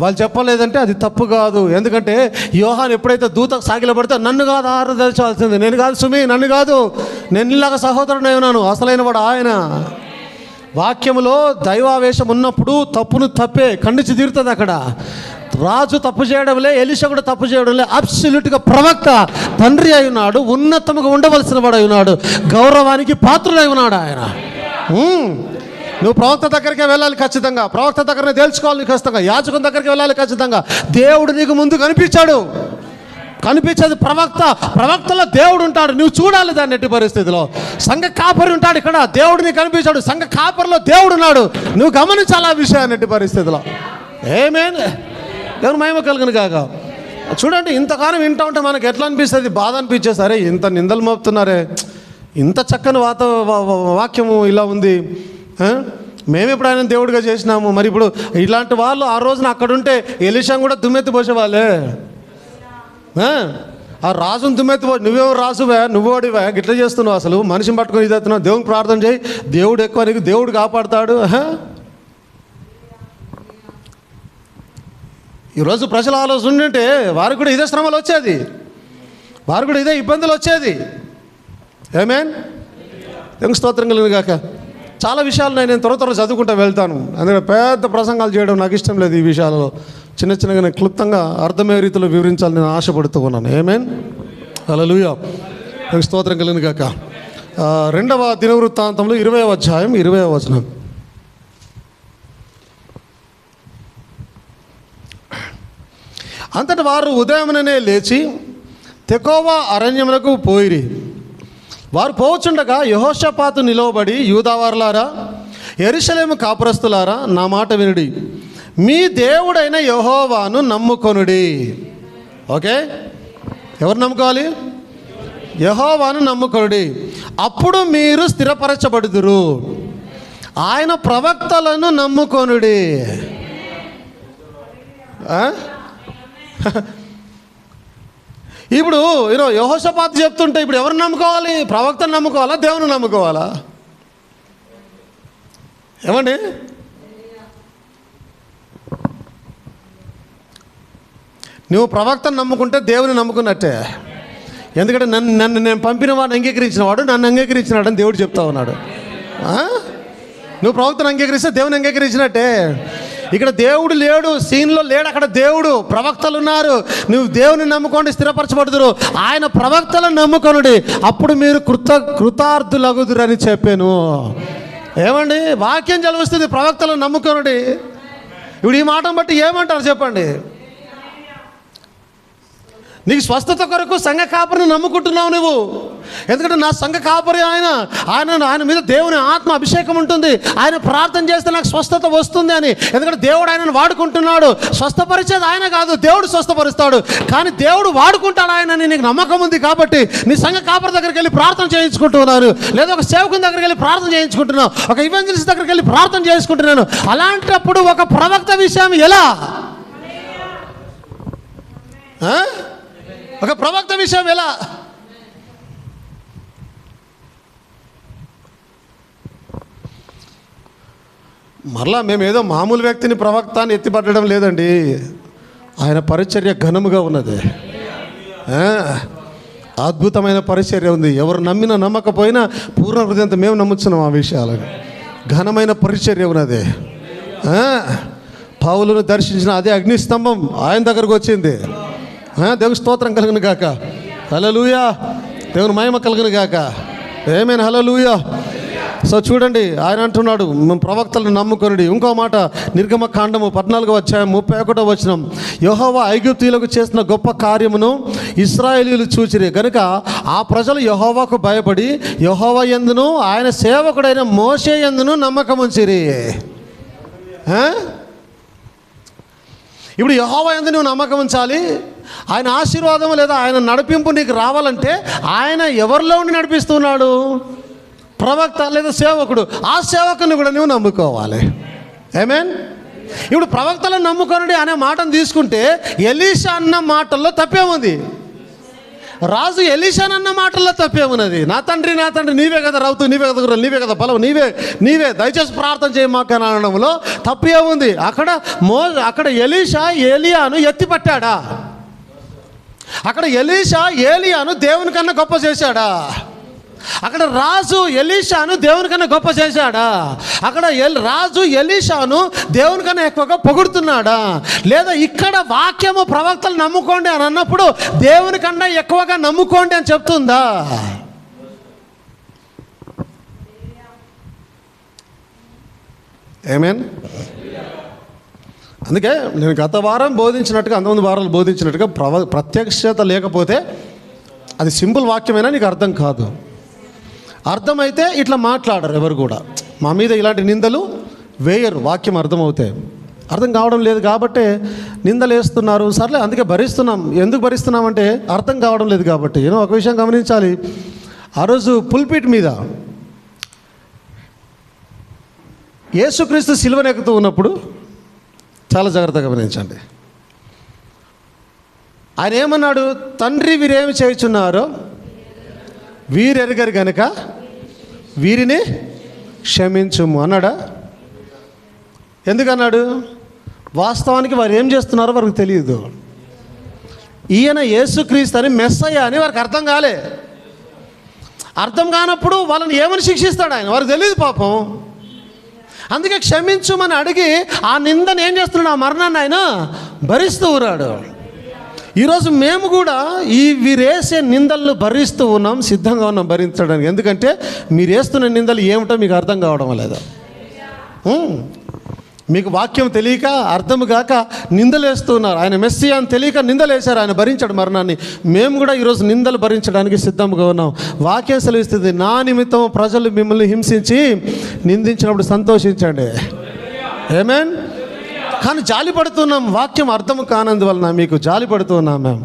Speaker 1: వాళ్ళు చెప్పలేదంటే అది తప్పు కాదు. ఎందుకంటే యోహాను ఎప్పుడైతే దూతకు సాగిలపడితే నన్ను కాదు ఆరాధించాల్సింది, నేను కాదు సుమి, నన్ను కాదు, నేను ఇలాగ సహోదరుడు ఉన్నాను, అసలైన వాడు ఆయన. వాక్యములో దైవావేశం ఉన్నప్పుడు తప్పును తప్పే ఖండించి తీరుతుంది. అక్కడ రాజు తప్పు చేయడంలే, ఎలీషా కూడా తప్పు చేయడంలే. అబ్సల్యూట్గా ప్రవక్త తండ్రి అయి ఉన్నాడు, ఉన్నతంగా ఉండవలసిన వాడు అయి ఉన్నాడు, గౌరవానికి పాత్రుడై ఉన్నాడు ఆయన. నువ్వు ప్రవక్త దగ్గరికి వెళ్ళాలి ఖచ్చితంగా, ప్రవక్త దగ్గరనే తేల్చుకోవాలి ఖచ్చితంగా, యాజకుని దగ్గరికి వెళ్ళాలి ఖచ్చితంగా. దేవుడు నీకు ముందు కనిపించాడు, కనిపించేది ప్రవక్త, ప్రవక్తలో దేవుడు ఉంటాడు, నువ్వు చూడాలి దాన్ని ఎట్టి పరిస్థితిలో. సంఘ కాపరి ఉంటాడు ఇక్కడ, దేవుడు నీకు కనిపించాడు, సంఘ కాపరిలో దేవుడు ఉన్నాడు, నువ్వు గమనించాలి ఆ విషయాన్ని ఎట్టి పరిస్థితిలో. ఏమేన్ దేవుని మహిమ కలుగును గాక. చూడండి, ఇంతకాలం వింటూ ఉంటే మనకు ఎట్లా అనిపిస్తుంది, బాధ అనిపించేది. సరే ఇంత నిందలు మోపుతున్నారే, ఇంత చక్కని వాక్యము ఇలా ఉంది, మేము ఎప్పుడు ఆయన దేవుడిగా చేసినాము. మరి ఇప్పుడు ఇలాంటి వాళ్ళు ఆ రోజున అక్కడుంటే ఎలీషా కూడా దుమ్మెత్తి పోసేవాళ్ళే. ఆ రాజును దుమ్మెత్తి నువ్వేమో రాజువే, నువ్వు వాడివే, గిట్లా చేస్తున్నావు, అసలు మనిషిని పట్టుకొని ఇది అవుతున్నావు, దేవునికి ప్రార్థన చేయి, దేవుడు ఎక్కువ, నీకు దేవుడు కాపాడుతాడు. ఈరోజు ప్రజల ఆలోచన ఉంటే వారికి కూడా ఇదే శ్రమలు వచ్చేది, వారికి కూడా ఇదే ఇబ్బందులు వచ్చేది. ఏమేన్ దేవునికి స్తోత్రం కలుగును గాక. చాలా విషయాలు నేను త్వర చదువుకుంటూ వెళ్తాను, అందుకని పెద్ద ప్రసంగాలు చేయడం నాకు ఇష్టం లేదు. ఈ విషయాలలో చిన్న చిన్నగా నేను క్లుప్తంగా అర్థమయ్యే రీతిలో వివరించాలని నేను ఆశపడుతూ ఉన్నాను. ఏమేన్ హల్లెలూయా. దేవునికి స్తోత్రం కలుగును గాక. 2వ దినవృత్తాంతంలో 20వ అధ్యాయం 20వ వచనం. అంతటి వారు ఉదయముననే లేచి తెకోవా అరణ్యమునకు పోయిరి. వారు పోవచ్చుండగా యెహోషాపాతు నిలవబడి, యూదావారులారా, యెరూషలేము కాపురస్తులారా, నా మాట వినుడి, మీ దేవుడైన యెహోవాను నమ్ముకొనుడి. ఓకే, ఎవరు నమ్ముకోవాలి? యెహోవాను నమ్ముకొనుడి, అప్పుడు మీరు స్థిరపరచబడుదురు. ఆయన ప్రవక్తలను నమ్ముకొనుడి. ఇప్పుడు యెహోషాపాతు చెప్తుంటే ఇప్పుడు ఎవరిని నమ్ముకోవాలి? ప్రవక్తను నమ్ముకోవాలా, దేవుని నమ్ముకోవాలా? ఏమండి? నువ్వు ప్రవక్తను నమ్ముకుంటే దేవుని నమ్ముకున్నట్టే. ఎందుకంటే నన్ను నేను పంపిన వాడిని అంగీకరించిన వాడు నన్ను అంగీకరించినాడు అని దేవుడు చెప్తా ఉన్నాడు. నువ్వు ప్రవక్తను అంగీకరిస్తే దేవుని అంగీకరించినట్టే. ఇక్కడ దేవుడు లేడు, సీన్లో లేడు, అక్కడ దేవుడు, ప్రవక్తలు ఉన్నారు. నువ్వు దేవుని నమ్ముకోండి, స్థిరపరచబడుదురు. ఆయన ప్రవక్తలను నమ్ముకొనుడి, అప్పుడు మీరు కృతార్థులగుదురని చెప్పాను. ఏమండి, వాక్యం చదివిస్తుంది, ప్రవక్తలను నమ్ముకొనుడి. ఇప్పుడు ఈ మాటను బట్టి ఏమంటారు చెప్పండి? నీకు స్వస్థత కొరకు సంఘ కాపరిని నమ్ముకుంటున్నావు నువ్వు. ఎందుకంటే నా సంఘ కాపరి ఆయన మీద దేవుని ఆత్మ అభిషేకం ఉంటుంది, ఆయన ప్రార్థన చేస్తే నాకు స్వస్థత వస్తుంది అని. ఎందుకంటే దేవుడు ఆయనను వాడుకుంటున్నాడు. స్వస్థపరిచేది ఆయన కాదు, దేవుడు స్వస్థపరుస్తాడు. కానీ దేవుడు వాడుకుంటాడు ఆయనని నీకు నమ్మకం ఉంది కాబట్టి నీ సంఘ కాపరి దగ్గరికి వెళ్ళి ప్రార్థన చేయించుకుంటున్నాను, లేదా ఒక సేవకుని దగ్గరికి వెళ్ళి ప్రార్థన చేయించుకుంటున్నాను, ఒక ఇవాంజలిస్ట్ దగ్గరికి వెళ్ళి ప్రార్థన చేసుకుంటున్నాను. అలాంటప్పుడు ఒక ప్రవక్త విషయం ఎలా? ఒక ప్రవక్త విషయం ఎలా? మరలా మేము ఏదో మామూలు వ్యక్తిని ప్రవక్త అని ఎత్తిపట్టడం లేదండి. ఆయన పరిచర్య ఘనముగా ఉన్నది, అద్భుతమైన పరిచర్య ఉంది. ఎవరు నమ్మినా నమ్మకపోయినా పూర్ణ హృదయంతో మేము నమ్ముతున్నాం ఆ విషయాలను. ఘనమైన పరిచర్య ఉన్నది. పౌలును దర్శించిన అదే అగ్నిస్తంభం ఆయన దగ్గరకు వచ్చింది. దేవుని స్తోత్రం కలుగును గాక. హల్లెలూయా. దేవుని మహిమ కలుగును గాక. ఆమేన్. హల్లెలూయా. సో చూడండి, ఆయన అంటున్నాడు మేము ప్రవక్తలను నమ్ముకొనుడి. ఇంకో మాట, నిర్గమకాండము 14వ అధ్యాయం 31వ వచనం, యెహోవా ఐగుప్తీయులకు చేసిన గొప్ప కార్యమును ఇశ్రాయేలీయులు చూచిరి గనుక ఆ ప్రజలు యెహోవాకు భయపడి యెహోవా యందును ఆయన సేవకుడైన మోషే యందును నమ్మకం ఉంచిరి. ఇప్పుడు యెహోవా యందు నువ్వు నమ్మకం ఉంచాలి. ఆయన ఆశీర్వాదం లేదా ఆయన నడిపింపు నీకు రావాలంటే ఆయన ఎవరిలో ఉండి నడిపిస్తున్నాడు? ప్రవక్త లేదా సేవకుడు. ఆ సేవకుని కూడా నువ్వు నమ్ముకోవాలి. ఆమేన్. ఇప్పుడు ప్రవక్తలను నమ్ముకొనుడి అనే మాటను తీసుకుంటే ఎలీషా అన్న మాటల్లో తప్పేముంది? రాజు ఎలీషానన్న మాటల్లో తప్పేమున్నది? నా తండ్రి నీవే కదా రౌతు, నీవే కదా గుర్రం, నీవే కదా బలం, నీవే దయచేసి ప్రార్థన చేయమాక అనడంలో తప్పేముంది? అక్కడ ఎలీషా ఏలియాను ఎత్తిపట్టాడా? అక్కడ ఎలీషా ఏలియాను దేవుని కన్నా గొప్ప చేశాడా? అక్కడ రాజు ఎలీషాను దేవుని కన్నా గొప్ప చేశాడా? అక్కడ రాజు ఎలీషాను దేవుని కన్నా ఎక్కువగా పొగుడుతున్నాడా? లేదా ఇక్కడ వాక్యము ప్రవక్తలు నమ్ముకోండి అని అన్నప్పుడు దేవుని కన్నా ఎక్కువగా నమ్ముకోండి అని చెప్తుందా? ఆమేన్. అందుకే నేను గత వారం బోధించినట్టుగా, అంతమంది వారాలు బోధించినట్టుగా ప్రత్యక్షత లేకపోతే అది సింపుల్ వాక్యమైనా నీకు అర్థం కాదు. అర్థమైతే ఇట్లా మాట్లాడరు ఎవరు కూడా. మా మీద ఇలాంటి నిందలు వేయరు వాక్యం అర్థమవుతాయి. అర్థం కావడం లేదు కాబట్టి నిందలు వేస్తున్నారు. సర్లే, అందుకే భరిస్తున్నాం. ఎందుకు భరిస్తున్నామంటే అర్థం కావడం లేదు కాబట్టి. ఒక విషయం గమనించాలి. ఆ రోజు పుల్పిట్ మీద యేసుక్రీస్తు సిలువనెక్కుతూ ఉన్నప్పుడు చాలా జాగ్రత్తగా గమనించండి. ఆయన ఏమన్నాడు? తండ్రి వీరేమి చేయుచున్నారో వీరెరగరు గనుక వీరిని క్షమించుము అన్నాడా? ఎందుకన్నాడు? వాస్తవానికి వారు ఏం చేస్తున్నారో వారికి తెలియదు. ఈయన యేసుక్రీస్తు అని, మెస్సయ్య అని వారికి అర్థం కాలే. అర్థం కానప్పుడు వాళ్ళని ఏమని శిక్షిస్తాడు ఆయన? వారికి తెలియదు పాపం. అందుకే క్షమించుమని అడిగి ఆ నిందను ఏం చేస్తున్నాడు? ఆ మరణాన్ని ఆయన భరిస్తూ ఉన్నాడు. ఈరోజు మేము కూడా వీరేసే నిందలను భరిస్తూ ఉన్నాం, సిద్ధంగా ఉన్నాం భరించడానికి. ఎందుకంటే మీరు వేస్తున్న నిందలు ఏమిటో మీకు అర్థం కావడం లేదా? మీకు వాక్యం తెలియక, అర్థం కాక నిందలు వేస్తున్నారు. ఆయన మెస్సియా అని తెలియక నిందలు వేశారు. ఆయన భరించాడు మరణాన్ని. మేము కూడా ఈరోజు నిందలు భరించడానికి సిద్ధంగా ఉన్నాం. వాక్యం సెలవిస్తుంది, నా నిమిత్తం ప్రజలు మిమ్మల్ని హింసించి నిందించినప్పుడు సంతోషించండి. ఆమేన్. కానీ జాలి పడుతున్నాం, వాక్యం అర్థం కానందువలన మీకు జాలి పడుతున్నాం. మేము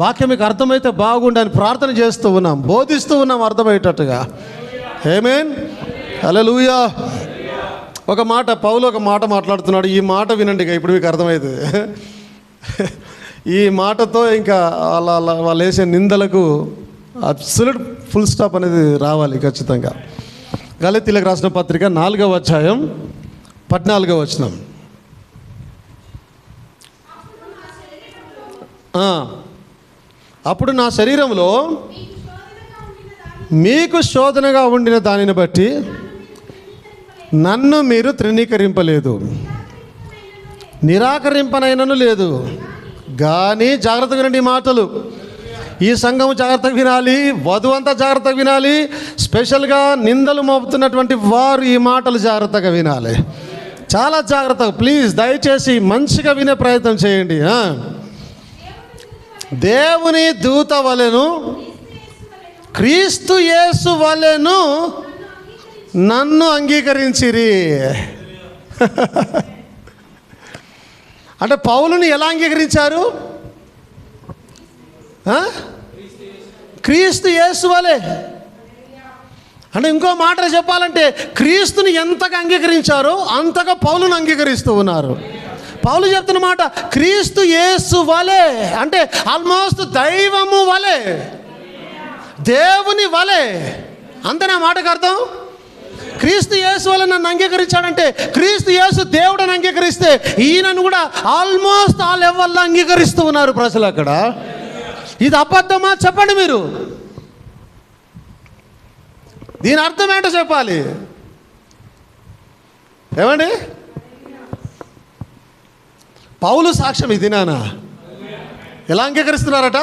Speaker 1: వాక్యం మీకు అర్థమైతే బాగుండని ప్రార్థన చేస్తూ ఉన్నాం, బోధిస్తూ ఉన్నాం అర్థమయ్యేటట్టుగా. ఆమేన్. హల్లెలూయా. ఒక మాట పౌలు ఒక మాట మాట్లాడుతున్నాడు. ఈ మాట వినండి, ఇప్పుడు మీకు అర్థమవుతుంది. ఈ మాటతో ఇంకా వాళ్ళు వేసే నిందలకు అబ్సల్యూట్ ఫుల్ స్టాప్ అనేది రావాలి ఖచ్చితంగా. గలతీయులకు రాసిన పత్రిక 4వ అధ్యాయం 14వ వచనం. అప్పుడు నా శరీరంలో మీకు శోధనగా ఉండిన దానిని బట్టి నన్ను మీరు తృణీకరింపలేదు, నిరాకరింపనైనను లేదు. కానీ జాగ్రత్తగా వినండి ఈ మాటలు. ఈ సంఘం జాగ్రత్తగా వినాలి, వధువు అంతా జాగ్రత్తగా వినాలి. స్పెషల్గా నిందలు మోపుతున్నటువంటి వారు ఈ మాటలు జాగ్రత్తగా వినాలి, చాలా జాగ్రత్తగా. ప్లీజ్ దయచేసి మంచిగా వినే ప్రయత్నం చేయండి. దేవుని దూత వలెను, క్రీస్తు యేసు వలెను నన్ను అంగీకరించిరి. అంటే పౌలుని ఎలా అంగీకరించారు? క్రీస్తు యేసు వలె. అంటే ఇంకో మాట చెప్పాలంటే క్రీస్తుని ఎంతగా అంగీకరించారో అంతగా పౌలుని అంగీకరిస్తూ ఉన్నారు. పౌలు చెప్తున్న మాట క్రీస్తు యేసు వలె అంటే ఆల్మోస్ట్ దైవము వలె, దేవుని వలె. అంతేనా మాటకు అర్థం? క్రీస్తు యేసు వలె నన్ను అంగీకరించాడంటే క్రీస్తు యేసు దేవుడని అంగీకరిస్తే ఈయనను కూడా ఆల్మోస్ట్ ఆ లెవెల్లో అంగీకరిస్తూ ఉన్నారు ప్రజలు అక్కడ. ఇది అబద్ధమా చెప్పండి మీరు. దీని అర్థం ఏంటో చెప్పాలి. ఏమండి? పౌలు సాక్ష్యం ఇది. నానా ఎలా అంగీకరిస్తున్నారట?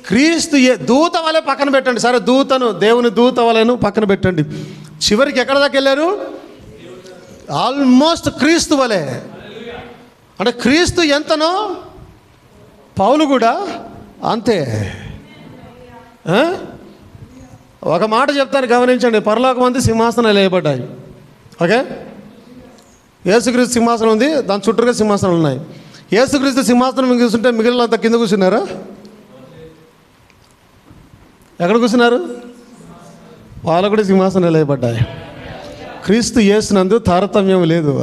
Speaker 1: క్రీస్తు దూత వలె పక్కన పెట్టండి. సరే, దూతను, దేవుని దూత వలెను పక్కన పెట్టండి. చివరికి ఎక్కడ దాకా వెళ్ళారు? ఆల్మోస్ట్ క్రీస్తు వలె. అంటే క్రీస్తు ఎంతనో పౌలు కూడా అంతే. ఒక మాట చెప్తాను గమనించండి. పరలోకమంది సింహాసనాలు వేయబడ్డాయి. ఓకే, యేసుక్రీస్తు సింహాసనం ఉంది, దాని చుట్టూగా సింహాసనాలు ఉన్నాయి. యేసుక్రీస్తు సింహాసనం మీకు కూర్చుంటే మిగిలినంత కింద కూర్చున్నారా? ఎక్కడ కూర్చున్నారు? వాళ్ళు కూడా సింహాసనాలు వేయబడ్డాయి. క్రీస్తు యేసునందు తారతమ్యం లేదు.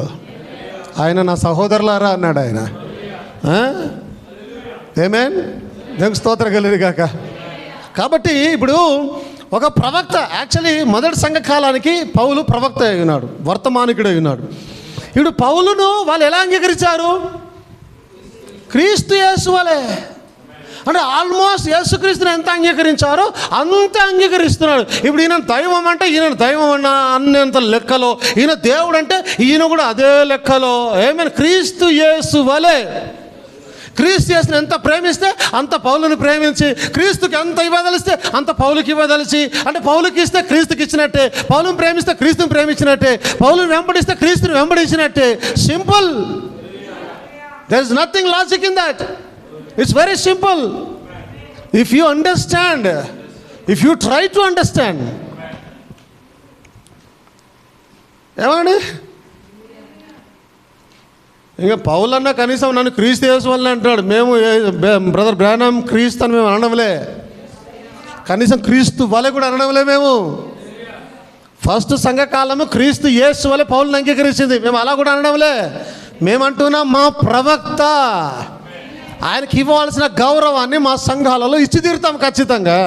Speaker 1: ఆయన నా సహోదరులారా అన్నాడు ఆయన. ఆమేన్. దేవునికి స్తోత్రం కలుగును గాక. కాబట్టి ఇప్పుడు ఒక ప్రవక్త, యాక్చువల్లీ మొదటి సంఘకాలానికి పౌలు ప్రవక్త అయి ఉన్నాడు, వర్తమానికుడు అయి ఉన్నాడు. ఇప్పుడు పౌలును వాళ్ళు ఎలా అంగీకరించారు? క్రీస్తు యేసు వలె. అంటే ఆల్మోస్ట్ యేసుక్రీస్తుని ఎంత అంగీకరించారో అంతే అంగీకరిస్తున్నాడు. ఇప్పుడు ఈయన దైవం అంటే ఈయన దైవం అన్నంత లెక్కలో, ఈయన దేవుడు అంటే ఈయన కూడా అదే లెక్కలో. ఏమైనా క్రీస్తు యేసు వలె, క్రీస్తు యేసుని ఎంత ప్రేమిస్తే అంత పౌలుని ప్రేమించి, క్రీస్తుకి ఎంత ఇవ్వదలిస్తే అంత పౌలుకి ఇవ్వదలిచి, అంటే పౌలుకి ఇస్తే క్రీస్తుకి ఇచ్చినట్టే, పౌలుని ప్రేమిస్తే క్రీస్తుని ప్రేమించినట్టే, పౌలుని వెంబడిస్తే క్రీస్తుని వెంబడించినట్టే. Simple. there is nothing logic in that. It's very simple. If you understand, if you try to understand. ఏమండి, ఇంకా పౌలన్న కనీసం నన్ను క్రీస్తు యేసు వల్ల అంటున్నాడు. మేము బ్రదర్ బ్రానమ్ క్రీస్తు అని మేము అనడంలే, కనీసం క్రీస్తు వలె కూడా అనడంలే. మేము ఫస్ట్ సంఘకాలము క్రీస్తు యేసు వలె పౌలుని అంగీకరించింది, మేము అలా కూడా అనడంలే. మేమంటున్నాం మా ప్రవక్త, ఆయనకి ఇవ్వాల్సిన గౌరవాన్ని మా సంఘాలలో ఇచ్చి తీరుతాం ఖచ్చితంగా.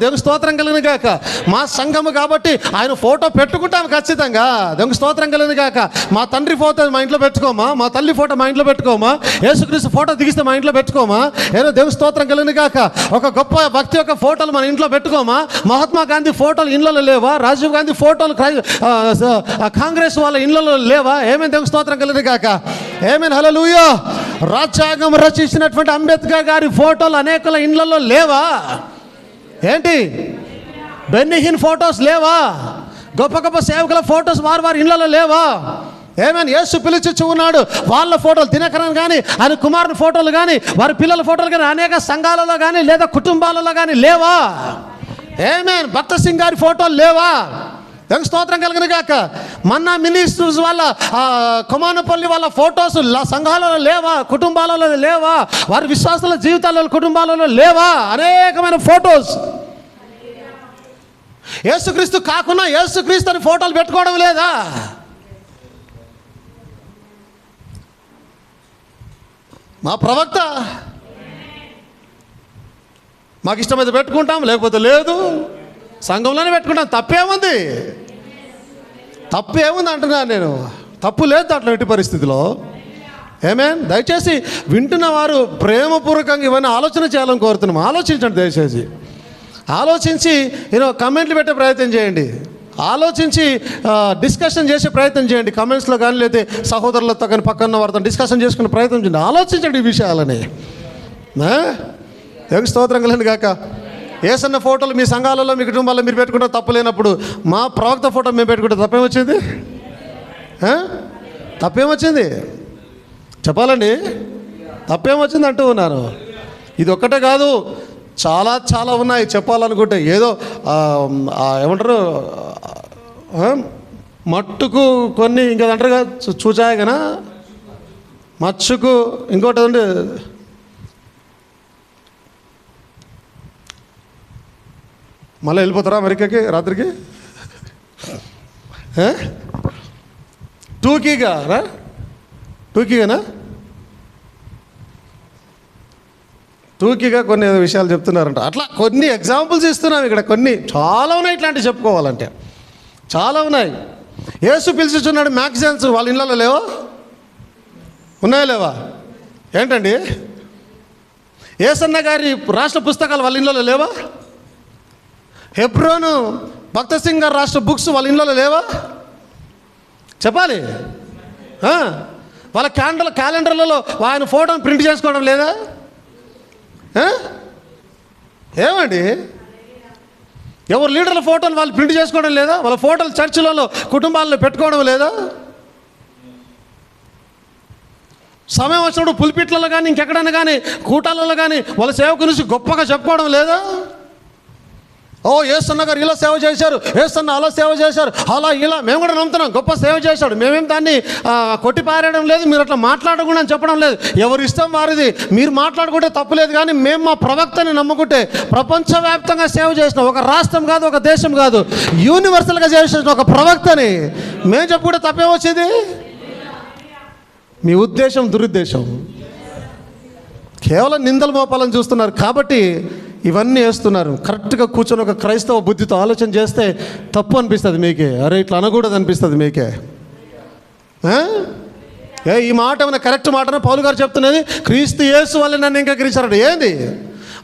Speaker 1: దేవుని స్తోత్రం కలిగిన గాక. మా సంఘము కాబట్టి ఆయన ఫోటో పెట్టుకుంటాం ఖచ్చితంగా. దేవుని స్తోత్రం కలిగిన గాక. మా తండ్రి ఫోటో మా ఇంట్లో పెట్టుకోమా, మా తల్లి ఫోటో మా ఇంట్లో పెట్టుకోమా, యేసుక్రీస్తు ఫోటో దిగిస్తే మా ఇంట్లో పెట్టుకోమా. ఏదో దేవుని స్తోత్రం కలిగిన గాక. ఒక గొప్ప వ్యక్తి యొక్క ఫోటోలు మన ఇంట్లో పెట్టుకోమా. మహాత్మా గాంధీ ఫోటోలు ఇళ్ళలో లేవా? రాజీవ్ గాంధీ ఫోటోలు కాంగ్రెస్ వాళ్ళ ఇళ్ళలో లేవా? ఏమేమి దేవుని స్తోత్రం కలిగిన గాక. ఏమేమి హల్లెలూయా. రాజ్యాంగం రచించినటువంటి అంబేద్కర్ గారి ఫోటోలు అనేకల ఇళ్ళలో లేవా? ఏంటి బెన్నీహిన్ ఫొటోస్ లేవా? గొప్ప గొప్ప సేవకుల ఫొటోస్ వారి ఇళ్ళలో లేవా? ఏమైనా యేసు పిలిచి ఉన్నాడు వాళ్ళ ఫోటోలు, దినకరన్ కానీ ఆయన కుమారుని ఫోటోలు కానీ వారి పిల్లల ఫోటోలు కానీ అనేక సంఘాలలో కానీ లేదా కుటుంబాలలో కానీ లేవా? ఏమైనా భక్త సింగ్ గారి ఫోటోలు లేవా? దేవుని స్తోత్రం కలిగిన గాక. మన్నా మినిస్టర్స్ వాళ్ళ కొమానపల్లి వాళ్ళ ఫొటోస్ సంఘాలలో లేవా? కుటుంబాలలో లేవా? వారి విశ్వాసాల జీవితాలలో కుటుంబాలలో లేవా? అనేకమైన ఫొటోస్. యేసుక్రీస్తు కాకుండా యేసుక్రీస్తు అని ఫోటోలు పెట్టుకోవడం లేదా? మా ప్రవక్త మాకు ఇష్టమైతే పెట్టుకుంటాం, లేకపోతే లేదు. సంఘంలోనే పెట్టుకుంటాం. తప్పేముంది? తప్పేముంది అంటున్నాను నేను. తప్పు లేదు దాంట్లో ఎట్టి పరిస్థితిలో. ఏమేన్ దయచేసి వింటున్న వారు ప్రేమపూర్వకంగా ఇవన్నీ ఆలోచన చేయాలని కోరుతున్నాం. ఆలోచించండి దయచేసి. ఆలోచించి కమెంట్లు పెట్టే ప్రయత్నం చేయండి. ఆలోచించి డిస్కషన్ చేసే ప్రయత్నం చేయండి. కమెంట్స్లో కానీ లేదా సహోదరులతో కానీ పక్కన వారితో డిస్కషన్ చేసుకునే ప్రయత్నం చేయండి. ఆలోచించండి ఈ విషయాలని. దేవుని స్తోత్రం కలండి గాక. యేసన్న ఫోటోలు మీ సంఘాలలో మీ కుటుంబాల్లో మీరు పెట్టుకుంటే తప్పు లేనప్పుడు మా ప్రవక్త ఫోటో మేము పెట్టుకుంటే తప్పేమొచ్చింది? తప్పేమొచ్చింది చెప్పాలండి? తప్పేమొచ్చింది అంటూ ఉన్నారు. ఇది ఒక్కటే కాదు, చాలా చాలా ఉన్నాయి చెప్పాలనుకుంటే. ఏదో ఏమంటారు మట్టుకు కొన్ని ఇంకా అంటారుగా చూచాయగనా మచ్చుకు ఇంకోటి అండి మళ్ళీ వెళ్ళిపోతారా అమెరికాకి రాత్రికి? టూకీగానా టూకీగా కొన్ని విషయాలు చెప్తున్నారంట. అట్లా కొన్ని ఎగ్జాంపుల్స్ ఇస్తున్నాం ఇక్కడ. కొన్ని చాలా ఉన్నాయి ఇట్లాంటివి చెప్పుకోవాలంటే, చాలా ఉన్నాయి. యేసు పిలిచిస్తున్నాడు మ్యాగజైన్స్ వాళ్ళ ఇళ్ళలో లేవా? ఉన్నాయా లేవా? ఏంటండి యేసన్న గారి రాష్ట్ర పుస్తకాలు వాళ్ళ ఇళ్ళలో లేవా? హెబ్రోను భక్త సింగ్ గారు రాష్ట్ర బుక్స్ వాళ్ళ ఇళ్ళలో లేవా? చెప్పాలి. వాళ్ళ క్యాలెండర్లలో ఆయన ఫోటోని ప్రింట్ చేసుకోవడం లేదా? ఏమండి ఎవరు లీడర్ల ఫోటోలు వాళ్ళు ప్రింట్ చేసుకోవడం లేదా? వాళ్ళ ఫోటోలు చర్చిలలో కుటుంబాల్లో పెట్టుకోవడం లేదా? సమయం వచ్చినప్పుడు పులిపిట్లలో కానీ ఇంకెక్కడైనా కానీ కూటాలలో కానీ వాళ్ళ సేవకు నుంచి గొప్పగా చెప్పుకోవడం లేదా? ఓ యేసన్న గారు ఇలా సేవ చేశారు, యేసన్న అలా సేవ చేశారు, అలా ఇలా మేము కూడా నమ్ముతున్నాం, గొప్ప సేవ చేశాడు. మేమేం దాన్ని కొట్టిపారేయడం లేదు, మీరు అట్లా మాట్లాడకుండా అని చెప్పడం లేదు. ఎవరి ఇష్టం వారిది. మీరు మాట్లాడుకుంటే తప్పులేదు, కానీ మేము మా ప్రవక్తని నమ్ముకుంటే ప్రపంచవ్యాప్తంగా సేవ చేసిన ఒక రాష్ట్రం కాదు, ఒక దేశం కాదు, యూనివర్సల్గా చేసిన ఒక ప్రవక్తని మేము చెప్పుకుంటే తప్పేమొచ్చేది? మీ ఉద్దేశం దురుద్దేశం. కేవలం నిందలు మోపాలని చూస్తున్నారు కాబట్టి ఇవన్నీ వేస్తున్నారు. కరెక్ట్గా కూర్చొని ఒక క్రైస్తవ బుద్ధితో ఆలోచన చేస్తే తప్పు అనిపిస్తుంది మీకే. అరే ఇట్లా అనకూడదు అనిపిస్తుంది మీకే. ఈ మాట ఏమైనా కరెక్ట్ మాటనే పౌలు గారు చెప్తున్నది, క్రీస్తు యేసు వల్ల నన్ను అంగీకరించాడు. ఏంది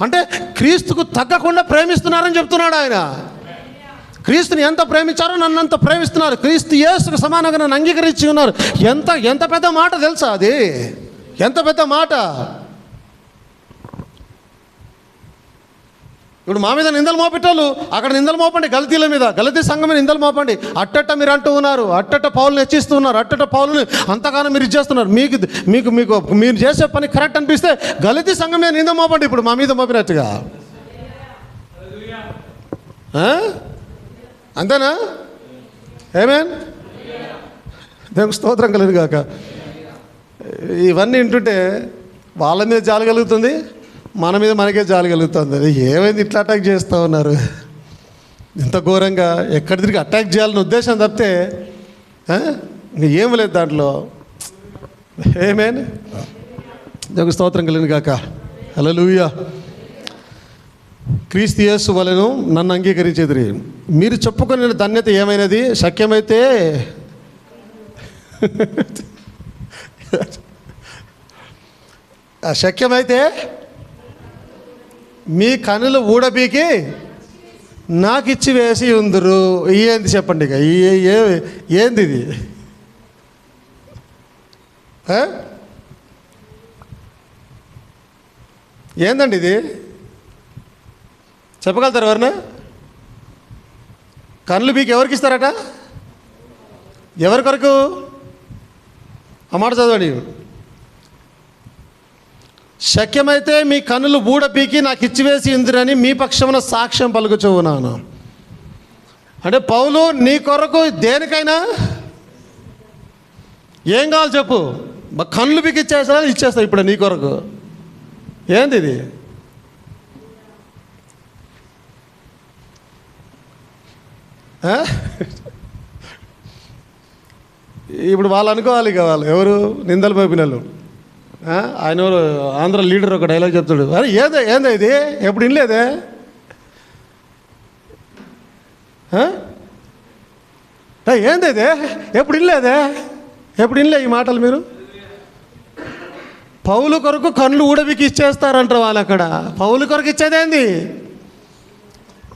Speaker 1: అంటే క్రీస్తుకు తగ్గకుండా ప్రేమిస్తున్నారని చెప్తున్నాడు ఆయన. క్రీస్తుని ఎంత ప్రేమించారో నన్ను అంత ప్రేమిస్తున్నారు. క్రీస్తు యేసుకు సమానంగా నన్ను అంగీకరించి ఉన్నారు. ఎంత ఎంత పెద్ద మాట తెలుసా అది? ఎంత పెద్ద మాట. ఇప్పుడు మా మీద నిందలు మోపెట్టాలు, అక్కడ నిందలు మోపండి, గలతీల మీద, గలతీ సంఘం మీద నిందలు మోపండి. అట్టట్ట మీరు అంటూ ఉన్నారు, అట్టట్ట పౌలుని హెచ్చిస్తూ ఉన్నారు, అట్టట్ట పౌలుని అంతగానో మీరు ఇచ్చేస్తున్నారు. మీకు మీకు మీకు మీరు చేసే పని కరెక్ట్ అనిపిస్తే గలతీ సంఘం మీద నింద మోపండి, ఇప్పుడు మా మీద మోపినట్టుగా. అంతేనా? ఏమేన్ దేవునికి స్తోత్రం కలదు కాక. ఇవన్నీ వింటుంటే వాళ్ళ మీద జాలి కలుగుతుంది, మన మీద మనకే జాలి కలుగుతుంది. ఏమైంది ఇట్లా అటాక్ చేస్తూ ఉన్నారు? ఇంత ఘోరంగా ఎక్కడ తిరిగి అటాక్ చేయాలని ఉద్దేశం తప్పితే ఏం లేదు దాంట్లో. ఏమేన్ దేవునికి స్తోత్రం కలిగిన కాక. హల్లెలూయా. క్రీస్తు యేసు వలెను నన్ను అంగీకరించేది. మీరు చెప్పుకునే ధన్యత ఏమైనది? శక్యమైతే శక్యమైతే మీ కనులు ఊడబీకి నాకు ఇచ్చి వేసి ఉందరు. ఏంది చెప్పండి ఇక, ఏంది ఇది? ఏందండి ఇది? చెప్పగలుగుతారు ఎవరన్నా? కళ్ళు మీకు ఎవరికి ఇస్తారట? ఎవరి కొరకు? ఆ మాట చదవండి. శక్యమైతే మీ కన్నులు బూడపీకి నాకు ఇచ్చివేసి ఉందిరని మీ పక్షమున సాక్ష్యం పలుకుచున్నాను. అంటే పౌలు నీ కొరకు దేనికైనా ఏం కావాలి చెప్పు, కళ్ళు పీకి ఇచ్చేస్తా ఇప్పుడు నీ కొరకు. ఏంది ఇది? ఇప్పుడు వాళ్ళు అనుకోవాలి ఇక, వాళ్ళు ఎవరు నిందలు పోపిన వాళ్ళు. ఆయన ఆంధ్ర లీడర్ ఒక డైలాగ్ చెప్తాడు, అరే ఏందో ఇది ఎప్పుడు వినలేదే? ఏంది ఇది ఎప్పుడు వినలేదే? ఎప్పుడు వినలే ఈ మాటలు మీరు? పౌలు కొరకు కళ్ళు ఊడబికి ఇచ్చేస్తారంటారు వాళ్ళు అక్కడ. పౌలు కొరకు ఇచ్చేదేంది?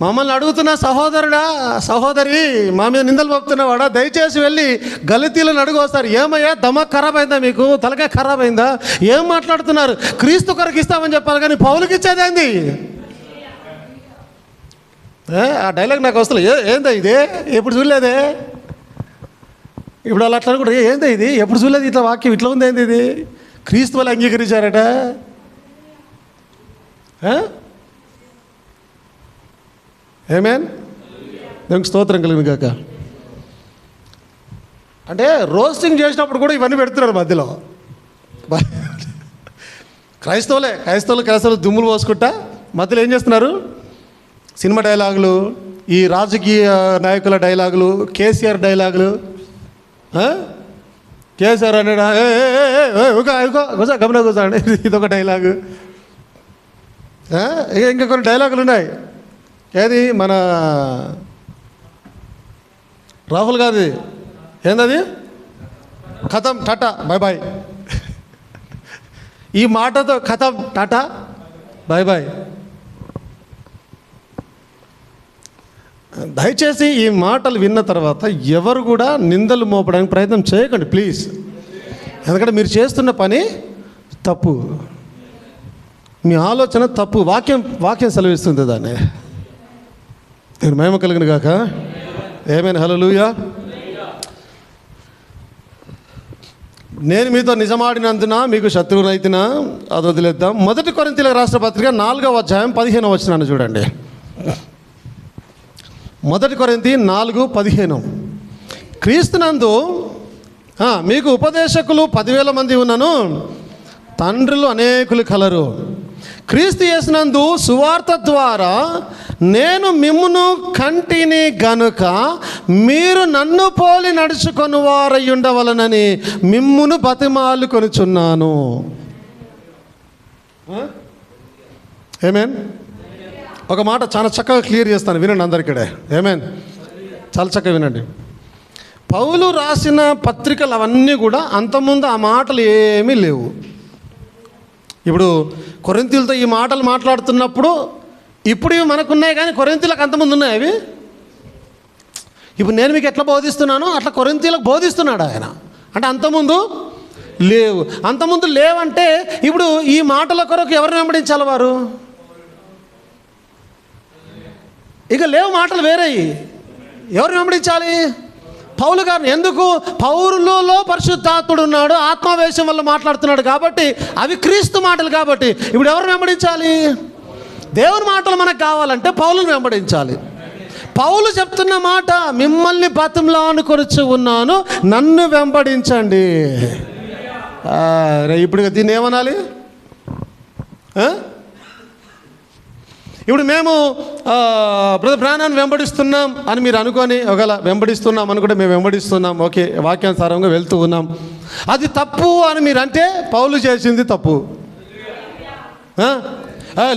Speaker 1: మమ్మల్ని అడుగుతున్న సహోదరుడా, సహోదరి, మా మీద నిందలు పంపుతున్నవాడా, దయచేసి వెళ్ళి గలతీలను అడుగు వస్తారు. ఏమయ్యా దమక్ ఖరాబ్ అయిందా, మీకు తలకాయ ఖరాబ్ అయిందా, ఏం మాట్లాడుతున్నారు? క్రీస్తు కొరకు ఇస్తామని చెప్పాలి కానీ పౌలుకి ఇచ్చేదేంది? ఆ డైలాగ్ నాకు వస్తలే. ఏందా ఇది ఎప్పుడు చూడలేదే? ఇప్పుడు వాళ్ళు అట్లా అనుకుంటారు, ఏందా ఇది ఎప్పుడు చూడలేదు, ఇట్లా వాక్యం ఇట్లా ఉంది, ఏంది ఇది? క్రీస్తు వాళ్ళు అంగీకరించారట. ఆమేన్. దేవునికి స్తోత్రం కలిగిన కాక. అంటే రోస్టింగ్ చేసినప్పుడు కూడా ఇవన్నీ పెడుతున్నారు మధ్యలో. క్రైస్తవులు దుమ్ములు పోసుకుంటా మధ్యలో ఏం చేస్తున్నారు? సినిమా డైలాగులు, ఈ రాజకీయ నాయకుల డైలాగులు, కేసీఆర్ డైలాగులు. కేసీఆర్ అన్నాడా గమన కూర్చోండి, ఇదొక డైలాగు. ఇంకా కొన్ని డైలాగులు ఉన్నాయి. ఏది మన రాహుల్ గాంధీ ఏందది? ఖతం టాటా బాయ్ బాయ్. ఈ మాటతో ఖతం టాటా బాయ్ బాయ్. దయచేసి ఈ మాటలు విన్న తర్వాత ఎవరు కూడా నిందలు మోపడానికి ప్రయత్నం చేయకండి ప్లీజ్. ఎందుకంటే మీరు చేస్తున్న పని తప్పు, మీ ఆలోచన తప్పు. వాక్యం సెలవిస్తుంది దాన్ని. నేను మహిమ కలిగిన గాక. ఏమైనా హల్లెలూయా. నేను మీతో నిజమాడినందున మీకు శత్రువునైతినా, అది వదిలేద్దాం. 1 కొరింథీయులకు రాసిన పత్రిక 4వ అధ్యాయం 15వ వచనాన్ని చూడండి. 1 కొరింథీ 4:15. క్రీస్తునందు మీకు ఉపదేశకులు 10,000 మంది ఉన్నను, తండ్రులు అనేకులు కలరు. క్రీస్తు యేసునందు సువార్త ద్వారా నేను మిమ్మును కంటిని గనుక మీరు నన్ను పోలి నడుచుకొని వారై ఉండవలనని మిమ్మును బతిమాలు కొనుచున్నాను. ఆమేన్. ఒక మాట చాలా చక్కగా క్లియర్ చేస్తాను, వినండి అందరికీ. ఆమేన్. చాలా చక్కగా వినండి. పౌలు రాసిన పత్రికలు అవన్నీ కూడా అంతకుముందు ఆ మాటలు ఏమీ లేవు. ఇప్పుడు కొరింథీయులతో ఈ మాటలు మాట్లాడుతున్నప్పుడు ఇప్పుడు ఇవి మనకున్నాయి, కానీ కొరింథీయులకు అంతకుముందు ఉన్నాయి అవి. ఇప్పుడు నేను మీకు ఎట్లా బోధిస్తున్నానో అట్లా కొరింథీయులకు బోధిస్తున్నాడు ఆయన. అంటే అంతకుముందు లేవు. అంతకుముందు లేవంటే ఇప్పుడు ఈ మాటల కొరకు ఎవరిని వెంబడించాలి వారు? ఇక లేవు మాటలు వేరేయి, ఎవరిని వెంబడించాలి? పౌలు గారిని. ఎందుకు? పౌరులలో పరిశుద్ధాత్ముడు ఉన్నాడు, ఆత్మావేశం వల్ల మాట్లాడుతున్నాడు కాబట్టి అవి క్రీస్తు మాటలు. కాబట్టి ఇప్పుడు ఎవరిని వెంబడించాలి? దేవుని మాటలు మనకు కావాలంటే పౌలుని వెంబడించాలి. పౌలు చెప్తున్న మాట, మిమ్మల్ని బతిమలాడుకొనుచు ఉన్నాను, నన్ను వెంబడించండి. ఇప్పుడు దీన్ని ఏమనాలి? ఇప్పుడు మేము బ్రదర్ బ్రానాన్ని వెంబడిస్తున్నాం అని మీరు అనుకొని, ఒకవేళ వెంబడిస్తున్నాం అనుకుంటే మేము వెంబడిస్తున్నాం, ఓకే, వాక్యానుసారంగా వెళ్తూ ఉన్నాం, అది తప్పు అని మీరు అంటే పౌలు చేసింది తప్పు.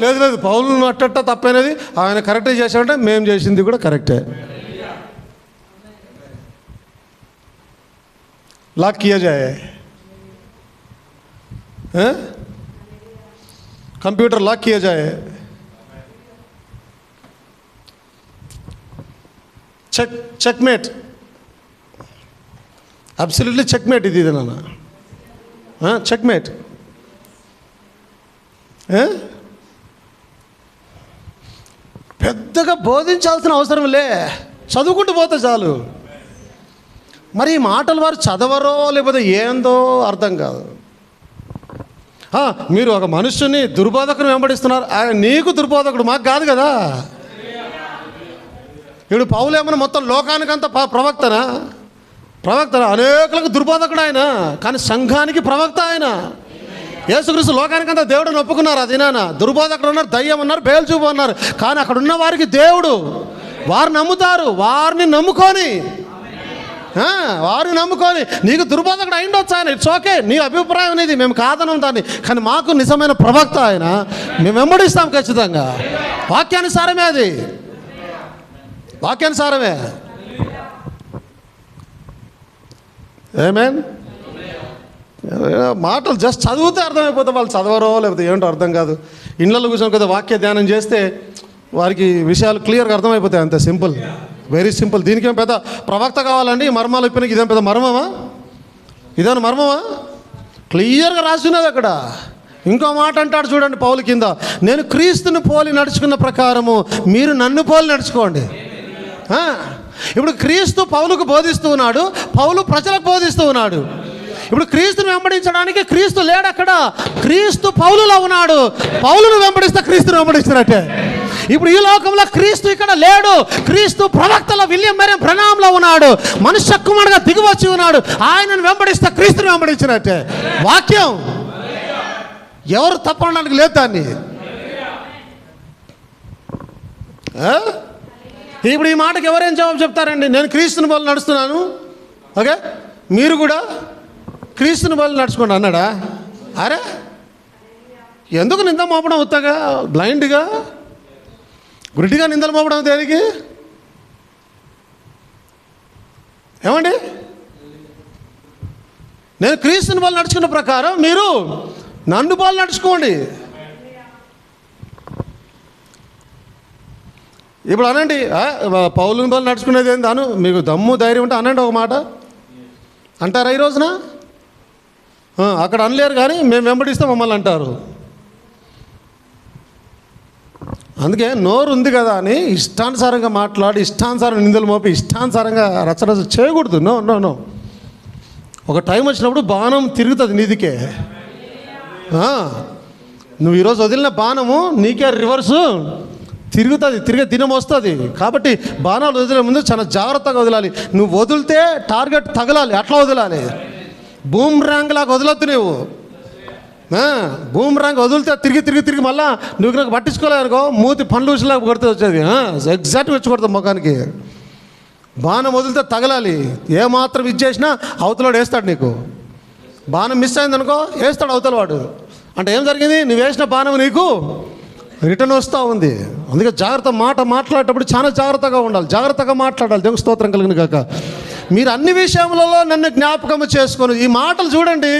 Speaker 1: లేదు లేదు, పౌలు అట్టట్ట తప్పైనది, ఆయన కరెక్టే చేశాడంటే మేము చేసింది కూడా కరెక్టే. లాక్ కియా జాయే, కంప్యూటర్ లాక్ కియా జాయే, చెక్మేట్, అబ్సల్యూట్లీ చెక్మేట్. ఇది నాన్న చెక్మేట్. పెద్దగా బోధించాల్సిన అవసరం లే, చదువుకుంటూ పోతే చాలు. మరి ఈ మాటలు వారు చదవరో లేకపోతే ఏందో అర్థం కాదు. మీరు ఒక మనుష్యుని దుర్బోధకుని వెంబడిస్తున్నారు, నీకు దుర్బోధకుడు, మాకు కాదు కదా. ఇప్పుడు పౌలు ఏమన్నా మొత్తం లోకానికంతా ప్రవక్తనా? అనేకులకు దుర్బోధకుడు ఆయన, కానీ సంఘానికి ప్రవక్త ఆయన. యేసుక్రీస్తు లోకానికంతా దేవుడిని ఒప్పుకున్నారు. అది నాన్న దుర్బోధకుడు ఉన్నారు, దయ్యం ఉన్నారు, బేల్జూబు ఉన్నారు, కానీ అక్కడ ఉన్న వారికి దేవుడు, వారు నమ్ముతారు. వారిని నమ్ముకొని నీకు దుర్బోధకుడు అయిండొచ్చు ఆయన, ఇట్స్ ఓకే, నీ అభిప్రాయం అనేది, మేము కాదనం దాన్ని, కానీ మాకు నిజమైన ప్రవక్త ఆయన, మేము వెంబడిస్తాం ఖచ్చితంగా. వాక్యానుసారమే, అది వాక్యానుసారమే. ఆమేన్. మాటలు జస్ట్ చదివితే అర్థమైపోతే, వాళ్ళు చదవరో లేకపోతే ఏంటో అర్థం కాదు. ఇళ్ళలో కూర్చొని కదా వాక్య ధ్యానం చేస్తే వారికి విషయాలు క్లియర్గా అర్థమైపోతాయి. అంతే, సింపుల్, వెరీ సింపుల్. దీనికేం పెద్ద ప్రవక్త కావాలండి? మర్మాలు ఇప్పనికి ఇదేం పెద్ద మర్మమా? ఇదేనా మర్మమా? క్లియర్గా రాసినది అక్కడ. ఇంకో మాట అంటాడు చూడండి పౌలు కింద, నేను క్రీస్తుని పోలి నడుచుకున్న ప్రకారము మీరు నన్ను పోలి నడుచుకోండి. ఇప్పుడు క్రీస్తు పౌలుకు బోధిస్తూ ఉన్నాడు, పౌలు ప్రజలకు బోధిస్తూ ఉన్నాడు. ఇప్పుడు క్రీస్తుని వెంబడించడానికి క్రీస్తు లేడు అక్కడ, క్రీస్తు పౌలులో ఉన్నాడు. పౌలును వెంబడిస్తే క్రీస్తుని వెంబడిస్తున్నట్టే. ఇప్పుడు ఈ లోకంలో క్రీస్తు ఇక్కడ లేడు, క్రీస్తు ప్రవక్తల విలియం మేరీ బ్రనాంలో ఉన్నాడు, మనుష్య కుమారుడుగా దిగివచ్చి ఉన్నాడు. ఆయనను వెంబడిస్తే క్రీస్తుని వెంబడించినట్టే. వాక్యం ఎవరు తప్పనడానికి లేదు దాన్ని. ఇప్పుడు ఈ మాటకి ఎవరేం జవాబు చెప్తారండి? నేను క్రీస్తుని పోలి నడుస్తున్నాను, ఓకే, మీరు కూడా క్రీస్తుని పోలి నడుచుకోండి అన్నాడా? అరే ఎందుకు నింద మోపడం ఉత్తగా, బ్లైండ్గా, గుడ్డిగా నిందలు మోపడం దేనికి? ఏమండి, నేను క్రీస్తుని పోలి నడుచుకున్న ప్రకారం మీరు నన్ను పోలి నడుచుకోండి. ఇప్పుడు అనండి, పౌలుని పోలి నడుచుకునేది ఏంది అను, మీకు దమ్ము ధైర్యం ఉంటే అనండి ఒక మాట. అంటారా ఈ రోజున? అక్కడ అనలేరు, కానీ మేము వెంబడిస్తే మమ్మల్ని అంటారు. అందుకే నోరు ఉంది కదా అని ఇష్టానుసారంగా మాట్లాడి, ఇష్టానుసారం నిందలు మోపి, ఇష్టానుసారంగా రచరచ చేయకూడదు. No no no. ఒక టైం వచ్చినప్పుడు బాణం తిరుగుతుంది నీదికే. నువ్వు ఈరోజు వదిలిన బాణము నీకే రివర్సు తిరుగుతుంది, తిరిగే దినం వస్తుంది. కాబట్టి బాణాలు వదిలే ముందు చాలా జాగ్రత్తగా వదలాలి. నువ్వు వదిలితే టార్గెట్ తగలాలి, అట్లా వదలాలి. బూమ్ ర్యాంగ్ లాగా వదలొద్దు నువ్వు. బూమ్ ర్యాంగ్ వదిలితే తిరిగి తిరిగి తిరిగి మళ్ళీ నువ్వు నాకు పట్టించుకోలేనుకో, మూతి పండ్లు విషయంలాగా కొడితే వచ్చేది. ఎగ్జాక్ట్గా వచ్చి కొడతావు ముఖానికి. బాణం వదిలితే తగలాలి. ఏమాత్రం ఇది చేసినా అవతలవాడు వేస్తాడు నీకు. బాణం మిస్ అయిందనుకో వేస్తాడు అవతలవాడు. అంటే ఏం జరిగింది? నువ్వు వేసిన బాణం నీకు రిటర్న్ వస్తూ ఉంది. అందుకే జాగ్రత్త, మాట్లాడేటప్పుడు చాలా జాగ్రత్తగా ఉండాలి, జాగ్రత్తగా మాట్లాడాలి. దేవుని స్తోత్రం కలిగిన కాక. మీరు అన్ని విషయములలో నన్ను జ్ఞాపకము చేసుకొని, ఈ మాటలు చూడండి,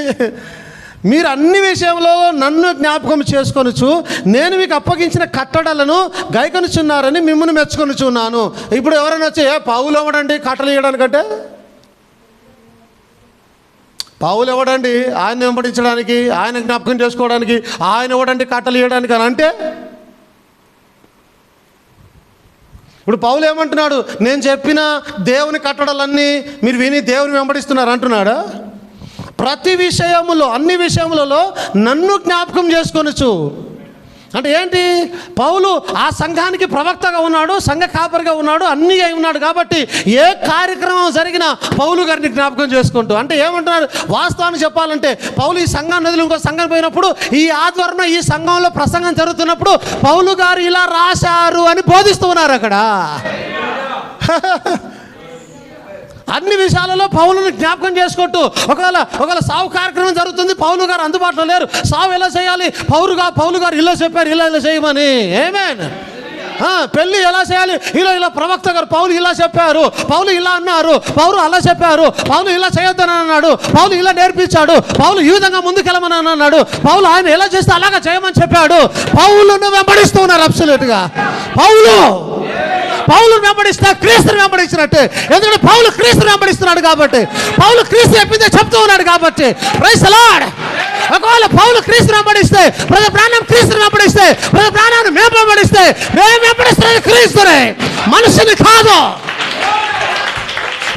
Speaker 1: మీరు అన్ని విషయంలో నన్ను జ్ఞాపకం చేసుకొనుచు నేను మీకు అప్పగించిన కట్టడలను గైకొనుచున్నారని మిమ్మల్ని మెచ్చుకొనుచున్నాను. ఇప్పుడు ఎవరైనా వచ్చి పౌలు ఎవడండి కట్టలు ఇవ్వడానికంటే? పౌలు ఎవడండి ఆయన వెంబడించడానికి, ఆయన జ్ఞాపకం చేసుకోవడానికి, ఆయన ఎవడండి కట్టలు ఇవ్వడానికి అని అంటే? ఇప్పుడు పౌలు ఏమంటున్నాడు? నేను చెప్పిన దేవుని కట్టడలన్నీ మీరు విని దేవుని వెంబడిస్తున్నారు అంటున్నాడా? ప్రతి విషయములో, అన్ని విషయములలో నన్ను జ్ఞాపకం చేసుకొనొచ్చు అంటే ఏంటి? పౌలు ఆ సంఘానికి ప్రవక్తగా ఉన్నాడు, సంఘ కాపరిగా ఉన్నాడు, అన్నీ అయి ఉన్నాడు. కాబట్టి ఏ కార్యక్రమం జరిగినా పౌలు గారిని జ్ఞాపకం చేసుకుంటూ, అంటే ఏమంటున్నారు? వాస్తవాన్ని చెప్పాలంటే పౌలు ఈ సంఘం నదులు ఇంకో సంఘం పోయినప్పుడు, ఈ ఆధ్వర్యంలో ఈ సంఘంలో ప్రసంగం జరుగుతున్నప్పుడు పౌలు గారు ఇలా రాశారు అని బోధిస్తూ ఉన్నారు అక్కడ. అన్ని విషయాలలో పౌలుని జ్ఞాపకం చేసుకుంటూ, ఒకవేళ సావు కార్యక్రమం జరుగుతుంది, పౌలు గారు అందుబాటులో లేరు, సావు ఎలా చేయాలి? పౌలు గారు ఇలా చెప్పారు, ఇలా చేయమని. ఆమేన్. పెళ్ళి ఎలా చేయాలి? ఇలా ప్రవక్త గారు పౌలు ఇలా చెప్పారు, పౌలు ఇలా అన్నారు, పౌలు అలా చెప్పారు, పౌలు ఇలా చేయొద్దని అన్నాడు, పౌలు ఇలా నేర్పించాడు, పౌలు ఈ విధంగా ముందుకెళ్ళమని అన్నాడు, పౌలు ఆయన ఎలా చేస్తే అలాగా చేయమని చెప్పాడు. పౌలును వెంబడిస్తూ ఉన్నారు. అబ్సల్యూట్గా పౌలు వెంబడిస్తా క్రీస్తుని వెంబడించినట్టే. ఎందుకంటే పౌలు క్రీస్తుని వెంబడిస్తున్నాడు కాబట్టి, పౌలు క్రీస్తు చెప్పిందే చెప్తూ ఉన్నాడు కాబట్టి. Praise the lord. ఒకవేళ పౌలు క్రీస్తుని వెంబడిస్తే, ప్రతి ప్రాణం క్రీస్తుని వెంబడిస్తే, ప్రతి ప్రాణాన్ని మేము వెంబడిస్తే, మేము వెంబడిస్తున్నది క్రీస్తునే, మనుషుని కాదు.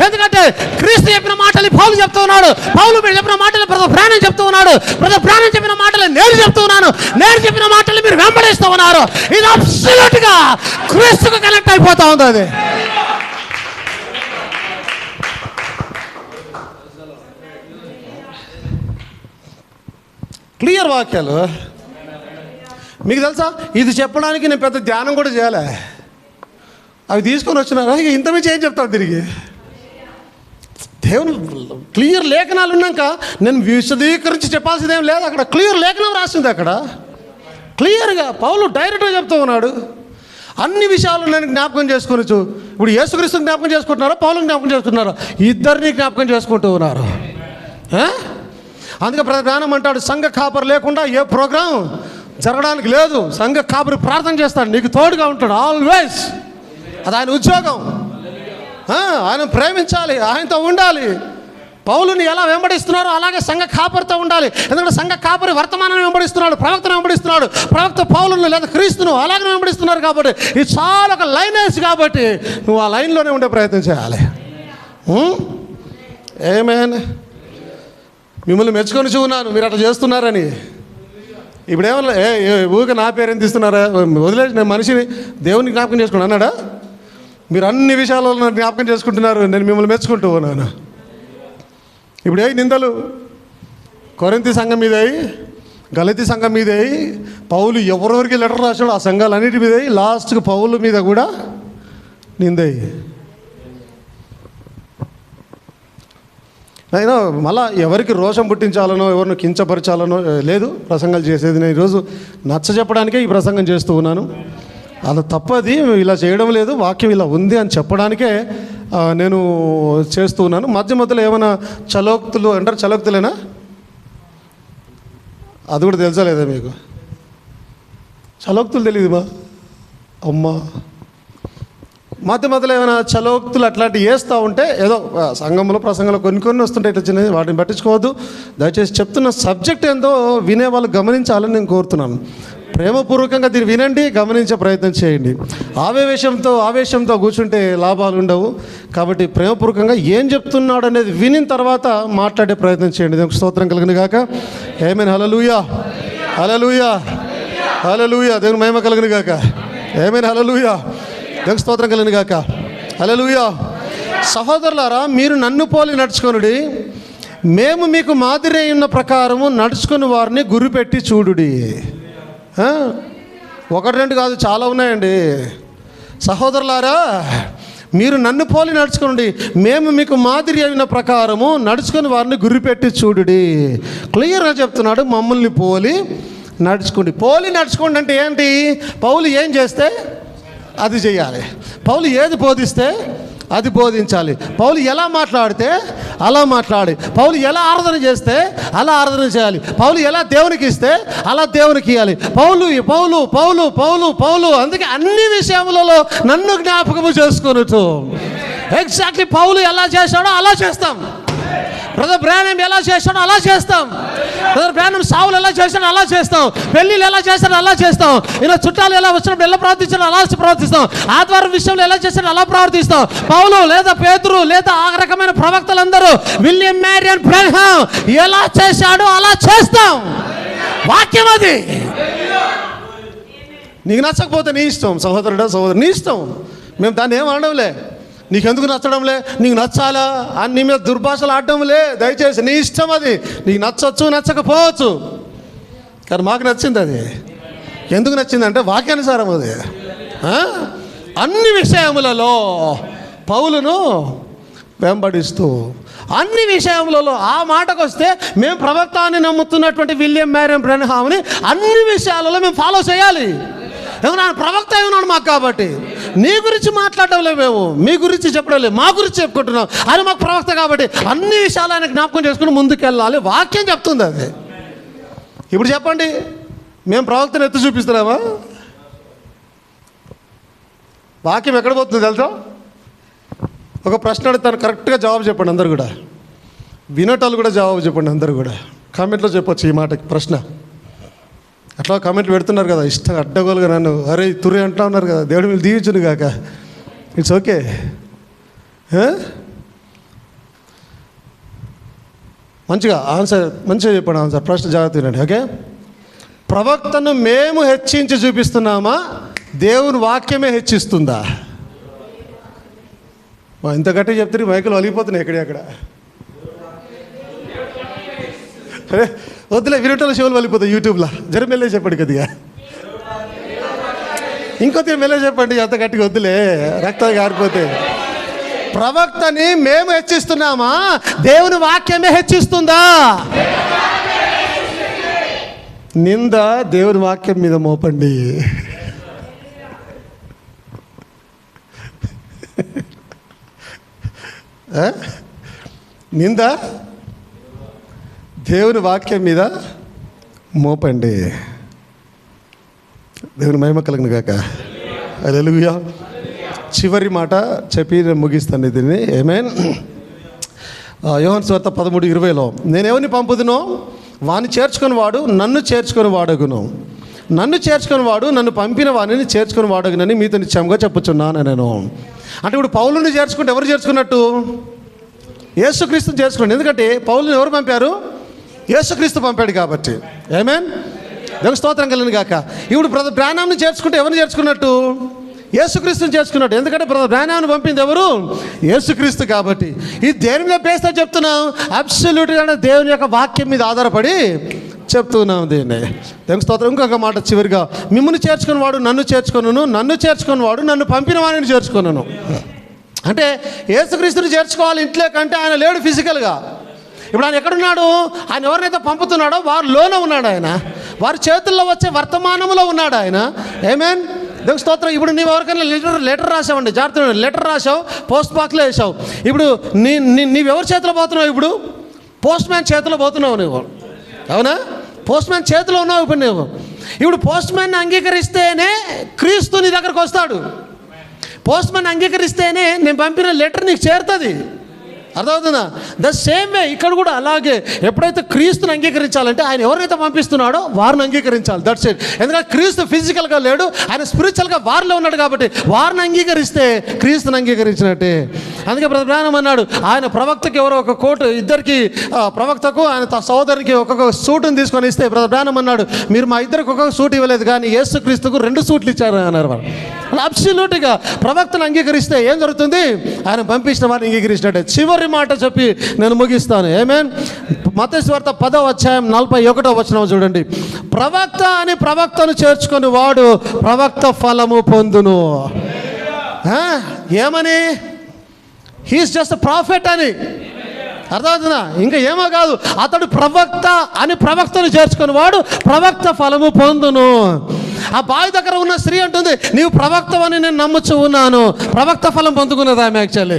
Speaker 1: ఎందుకంటే క్రీస్తు చెప్పిన మాటలు పౌలు చెప్తూ ఉన్నాడు, పౌలు మీరు చెప్పిన మాటలు ప్రతి ప్రాణం చెప్తూ ఉన్నాడు, ప్రతి ప్రాణం చెప్పిన మాటలు నేను చెప్తూ ఉన్నాను, నేను చెప్పిన మాటలు మీరు వెంబడిస్తూ ఉన్నారు. ఇది అబ్సల్యూట్గా క్రీస్తుకు కనెక్ట్ అయిపోతా ఉంది. అది క్లియర్ వాక్యాలు. మీకు తెలుసా, ఇది చెప్పడానికి నేను పెద్ద ధ్యానం కూడా చేయాలి. అవి తీసుకొని వచ్చినారా? ఇక ఇంతమించి ఏం చెప్తాను తిరిగి? దేవుని క్లియర్ లేఖనాలు ఉన్నాక నేను విశదీకరించి చెప్పాల్సింది ఏం లేదు. అక్కడ క్లియర్ లేఖనం రాసింది. అక్కడ క్లియర్గా పౌలు డైరెక్ట్గా చెప్తూ ఉన్నాడు. అన్ని విషయాలు నేను జ్ఞాపకం చేసుకోవచ్చు. ఇప్పుడు యేసుక్రీస్తుని జ్ఞాపకం చేసుకుంటున్నారా, పౌలుని జ్ఞాపకం చేసుకుంటున్నారా? ఇద్దరిని జ్ఞాపకం చేసుకుంటూ ఉన్నారు. అందుకే ప్రధానం అంటాడు, సంఘ కాపరి లేకుండా ఏ ప్రోగ్రాం జరగడానికి లేదు. సంఘ కాపరి ప్రార్థన చేస్తాడు, నీకు తోడుగా ఉంటాడు ఆల్వేస్. అది ఆయన ఉద్యోగం. ఆయన ప్రేమించాలి, ఆయనతో ఉండాలి. పౌలుని ఎలా వెంబడిస్తున్నారో అలాగే సంఘ కాపరితో ఉండాలి. ఎందుకంటే సంఘ కాపరి వర్తమానం వెంబడిస్తున్నాడు, ప్రవక్తను వెంబడిస్తున్నాడు, ప్రవక్త పౌలును లేదా క్రీస్తును అలాగే వెంబడిస్తున్నారు. కాబట్టి ఇది చాలా ఒక లైనేజ్. కాబట్టి నువ్వు ఆ లైన్లోనే ఉండే ప్రయత్నం చేయాలి. ఆమేన్. మిమ్మల్ని మెచ్చుకొని చూన్నాను మీరు అట్లా చేస్తున్నారని. ఇప్పుడు ఏమన్నా ఊరికే నా పేరు తీస్తున్నారా? వదిలేసి నేను మనిషిని దేవుని జ్ఞాపకం చేసుకున్నాను అన్నాడా? మీరు అన్ని విషయాలలో నన్ను జ్ఞాపకం చేసుకుంటున్నారు, నేను మిమ్మల్ని మెచ్చుకుంటూ ఉన్నాను. ఇప్పుడు నిందలు కొరింథీ సంఘం మీద అయ్యి, గలతీ సంఘం మీద అయ్యి, పౌలు ఎవరెవరికి లెటర్ రాశాడు ఆ సంఘాలన్నిటి మీద అయ్యి, లాస్ట్కి పౌలు మీద కూడా నిందయ్యి. అయినా మళ్ళా ఎవరికి రోషం పుట్టించాలనో, ఎవరిని కించపరచాలనో లేదు ప్రసంగాలు చేసేది. నేను ఈరోజు నచ్చ చెప్పడానికే ఈ ప్రసంగం చేస్తూ ఉన్నాను. అలా తప్పది, ఇలా చేయడం లేదు, వాక్యం ఇలా ఉంది అని చెప్పడానికే నేను చేస్తూ ఉన్నాను. మధ్యలో ఏమైనా చలోక్తులు అంటారు, చలోక్తులేనా? అది కూడా తెలుసా లేదా మీకు? చలోక్తులు తెలియదు బా అమ్మా. మధ్యలో ఏమైనా చలోక్తులు అట్లాంటివి వేస్తూ ఉంటే ఏదో సంఘంలో ప్రసంగంలో కొన్ని వస్తుంటాయి, ఇట్లా చిన్నది, వాటిని పట్టించుకోవద్దు. దయచేసి చెప్తున్న సబ్జెక్ట్ ఏందో వినే వాళ్ళు గమనించాలని నేను కోరుతున్నాను. ప్రేమపూర్వకంగా దీన్ని వినండి, గమనించే ప్రయత్నం చేయండి. ఆవేశంతో కూర్చుంటే లాభాలు ఉండవు. కాబట్టి ప్రేమపూర్వకంగా ఏం చెప్తున్నాడు అనేది వినిన తర్వాత మాట్లాడే ప్రయత్నం చేయండి. దేవునికి స్తోత్రం కలుగును గాక. ఆమేన్. హల్లెలూయా, హల్లెలూయా, హల్లెలూయా. దేవుని మహిమ కలుగును గాక. ఆమేన్. హల్లెలూయా. దేవునికి స్తోత్రం కలుగును గాక. హల్లెలూయా. సహోదరులారా, మీరు నన్ను పోలి నడుచుకొనుడి, మేము మీకు మాదిరి ఉన్న ప్రకారము నడుచుకుని వారిని గురిపెట్టి చూడుడి. ఒకటి రెండు కాదు, చాలా ఉన్నాయండి. సహోదరులారా, మీరు నన్ను పోలి నడుచుకోండి, మేము మీకు మాదిరి అయిన ప్రకారము నడుచుకొని వారిని గురిపెట్టి చూడుడి. క్లియర్గా చెప్తున్నాడు, మమ్మల్ని పోలి నడుచుకోండి. పోలి నడుచుకోండి అంటే ఏంటి? పౌలు ఏం చేస్తే అది చేయాలి, పౌలు ఏది బోధిస్తే అది బోధించాలి. పౌలు ఎలా మాట్లాడితే అలా మాట్లాడి, పౌలు ఎలా ఆరాధన చేస్తే అలా ఆరాధన చేయాలి, పౌలు ఎలా దేవునికి ఇస్తే అలా దేవునికి ఇవ్వాలి. పౌలు పౌలు పౌలు పౌలు పౌలు అందుకే అన్ని విషయములలో నన్ను జ్ఞాపకము చేసుకొనుచు. ఎగ్జాక్ట్లీ పౌలు ఎలా చేశాడో అలా చేస్తాం. బ్రదర్ బ్రానమ్ ఎలా చేశాడో అలా చేస్తాం. బ్రదర్ బ్రానమ్ సావులు ఎలా చేశాడో అలా చేస్తాం. పెళ్ళిళ్ళు ఎలా చేశాడో అలా చేస్తాం. ఇలా చుట్టాలు ఎలా వచ్చినప్పుడు ఎలా ప్రవర్తించాడో అలా ప్రవర్తిస్తాం. ఆదివారం విషయంలో ఎలా చేశాడో అలా ప్రవర్తిస్తాం. పౌలు లేదా పేతురు లేదా ఆ రకమైన ప్రవక్తలందరూ, విలియం మ్యారియన్ బ్రహ్మ్ ఎలా చేశాడో అలా చేస్తాం. వాక్యం అది. నీకు నచ్చకపోతే నీ ఇష్టం సహోదరుడా, సహోదరు, నీ ఇష్టం. మేము దాన్ని ఏం అనడంలే. నీకెందుకు నచ్చడంలే, నీకు నచ్చాలా అని నీ మీద దుర్భాషలు ఆడడంలే. దయచేసి నీ ఇష్టం అది. నీకు నచ్చచ్చు, నచ్చకపోవచ్చు. కానీ మాకు నచ్చింది అది. ఎందుకు నచ్చిందంటే వాక్యానుసారం అది. అన్ని విషయములలో పౌలును వెంబడిస్తూ, అన్ని విషయములలో ఆ మాటకు వస్తే మేము ప్రవక్త అని నమ్ముతున్నటువంటి విలియం మ్యారియన్ బ్రహ్మ్ని అన్ని విషయాలలో మేము ఫాలో చేయాలి. ఏమన్నా ప్రవక్త ఏమన్నాడు మాకు, కాబట్టి నీ గురించి మాట్లాడడం లేదు, మేము మీ గురించి చెప్పడం లేదు, మా గురించి చెప్పుకుంటున్నాం. ఆయన మాకు ప్రవక్త కాబట్టి అన్ని విషయాలు ఆయన జ్ఞాపకం చేసుకుని ముందుకెళ్ళాలి. వాక్యం చెప్తుంది అది. ఇప్పుడు చెప్పండి, మేము ప్రవక్తను ఎత్తి చూపిస్తున్నామా? వాక్యం ఎక్కడ పోతుంది తెలుసా? ఒక ప్రశ్న అడుగుతాను, కరెక్ట్గా జవాబు చెప్పండి అందరు కూడా. వినటాలు కూడా జవాబు చెప్పండి అందరు కూడా. కామెంట్లో చెప్పొచ్చు ఈ మాటకి ప్రశ్న. అట్లా కామెంట్లు పెడుతున్నారు కదా, ఇష్టం అడ్డగోలుగా నన్ను అరే తురి అంటా ఉన్నారు కదా. దేవుడు మీరు దీవించును కాక. It's okay. మంచిగా ఆన్సర్, మంచిగా చెప్పండి ఆన్సర్. ప్రశ్న జాగ్రత్త వినండి. ఓకే, ప్రవక్తను మేము హెచ్చించి చూపిస్తున్నామా, దేవుని వాక్యమే హెచ్చిస్తుందా? ఇంత గట్టిగా చెప్తే మైకులు వలిగిపోతున్నాయి ఎక్కడెక్కడ. అరే వద్దులే, వినటంలో చెవులు వెళ్ళిపోతాయి యూట్యూబ్లో. జర మెల్లే చెప్పండి కొద్దిగా, ఇంకొద్దిగా మెల్లే చెప్పండి. అంత గట్టిగా వద్దులే, రక్తం గారిపోతే. ప్రవక్తని మేము హెచ్చిస్తున్నామా, దేవుని వాక్యమే హెచ్చిస్తుందా? నింద దేవుని వాక్యం మీద మోపండి. నింద దేవుని వాక్యం మీద మోపండి. దేవుని మహిమ కలుగును గాక. హల్లెలూయా. చివరి మాట చెప్పి నేను ముగిస్తాను దీన్ని. ఆమేన్. యోహాను సువార్త 13:20లో నేనెవరిని పంపుదునో వాని చేర్చుకొని వాడు నన్ను చేర్చుకొని వాడగును, నన్ను చేర్చుకొని వాడు నన్ను పంపిన వాడిని చేర్చుకొని వాడగునని మీతో నిశ్చయంగా చెప్పుచున్నాను నేను. అంటే ఇప్పుడు పౌలుని చేర్చుకుంటే ఎవరు చేర్చుకున్నట్టు? యేసుక్రీస్తుని చేర్చుకోండి. ఎందుకంటే పౌలుని ఎవరు పంపారు? యేసుక్రీస్తు పంపాడు కాబట్టి. ఆమేన్. దేవుని స్తోత్రం కలుగును గాక. ఇప్పుడు బ్రదర్ బ్రానమ్ని చేర్చుకుంటే ఎవరిని చేర్చుకున్నట్టు? యేసుక్రీస్తుని చేర్చుకున్నట్టు. ఎందుకంటే బ్రదర్ బ్రానమ్ని పంపింది ఎవరు? యేసుక్రీస్తు కాబట్టి. ఇది దేని మీద బేస్తో చెప్తున్నాం? అబ్సల్యూట్గా దేవుని యొక్క వాక్యం మీద ఆధారపడి చెప్తున్నాం దీన్ని. దేవుని స్తోత్రం. ఇంకొక మాట చివరిగా, మిమ్మల్ని చేర్చుకుని వాడు నన్ను చేర్చుకొనును, నన్ను చేర్చుకుని వాడు నన్ను పంపిన వాడిని చేర్చుకొనును. అంటే యేసుక్రీస్తుని చేర్చుకోవాలి ఇంట్లో కంటే ఆయన లేడు ఫిజికల్గా. ఇప్పుడు ఆయన ఎక్కడున్నాడు? ఆయన ఎవరినైతే పంపుతున్నాడో వారిలోనే ఉన్నాడు ఆయన, వారి చేతుల్లో వచ్చే వర్తమానంలో ఉన్నాడు ఆయన. ఆమేన్. దేవుని స్తోత్రం. ఇప్పుడు నీవు ఎవరికైనా లెటర్ రాసావండి, జాగ్రత్త లెటర్ రాసావు, పోస్ట్ బాక్స్లో వేసావు. ఇప్పుడు నీవు ఎవరి చేతిలో పోతున్నావు? ఇప్పుడు పోస్ట్ మ్యాన్ చేతిలో పోతున్నావు నువ్వు, అవునా? పోస్ట్ మ్యాన్ చేతిలో ఉన్నావు ఇప్పుడు నువ్వు. ఇప్పుడు పోస్ట్ మ్యాన్ని అంగీకరిస్తేనే క్రీస్తు నీ దగ్గరకు వస్తాడు. పోస్ట్ మ్యాన్ అంగీకరిస్తేనే నేను పంపిన లెటర్ నీకు చేరుతుంది. అర్థమవుతుందా? ద సేమ్ వే ఇక్కడ కూడా అలాగే. ఎప్పుడైతే క్రీస్తుని అంగీకరించాలంటే ఆయన ఎవరైతే పంపిస్తున్నాడో వారిని అంగీకరించాలి. That's it. ఎందుకంటే క్రీస్తు ఫిజికల్గా లేడు, ఆయన స్పిరిచువల్గా వారిలో ఉన్నాడు కాబట్టి వారిని అంగీకరిస్తే క్రీస్తుని అంగీకరించినట్టే. అందుకే బ్రదర్ బ్రానమ్ అన్నాడు, ఆయన ప్రవక్తకి ఎవరో ఒక కోటు, ఇద్దరికి ప్రవక్తకు ఆయన సోదరికి ఒక్కొక్క సూటుని తీసుకొని ఇస్తే బ్రదర్ బ్రానమ్ అన్నాడు, మీరు మా ఇద్దరికి ఒక్కొక్క సూట్ ఇవ్వలేదు కానీ యేసుక్రీస్తుకు 2 సూట్లు ఇచ్చారు అన్నారు వాళ్ళు. అబ్సల్యూట్గా ప్రవక్తను అంగీకరిస్తే ఏం జరుగుతుంది? ఆయన పంపించిన వారిని అంగీకరించినట్టే. చివరి మాట చెప్పి నేను ముగిస్తాను. ఆమేన్. మత్తయి సువార్త 10:41 చూడండి. ప్రవక్త అని ప్రవక్తను చేర్చుకొని వాడు ప్రవక్త ఫలము పొందును. ఏమని? హీఈస్ జస్ట్ ప్రాఫెట్ అని. అర్థమవుతుందా? ఇంకా ఏమో కాదు, అతడు ప్రవక్త అని ప్రవక్తను చేర్చుకొని వాడు ప్రవక్త ఫలము పొందును. ఆ బావి దగ్గర ఉన్న స్త్రీ అంటుంది, నీవు ప్రవక్తవని నేను నమ్ముచూ ఉన్నాను. ప్రవక్త ఫలం పొందుకున్నది ఆమె యాక్చువల్లీ.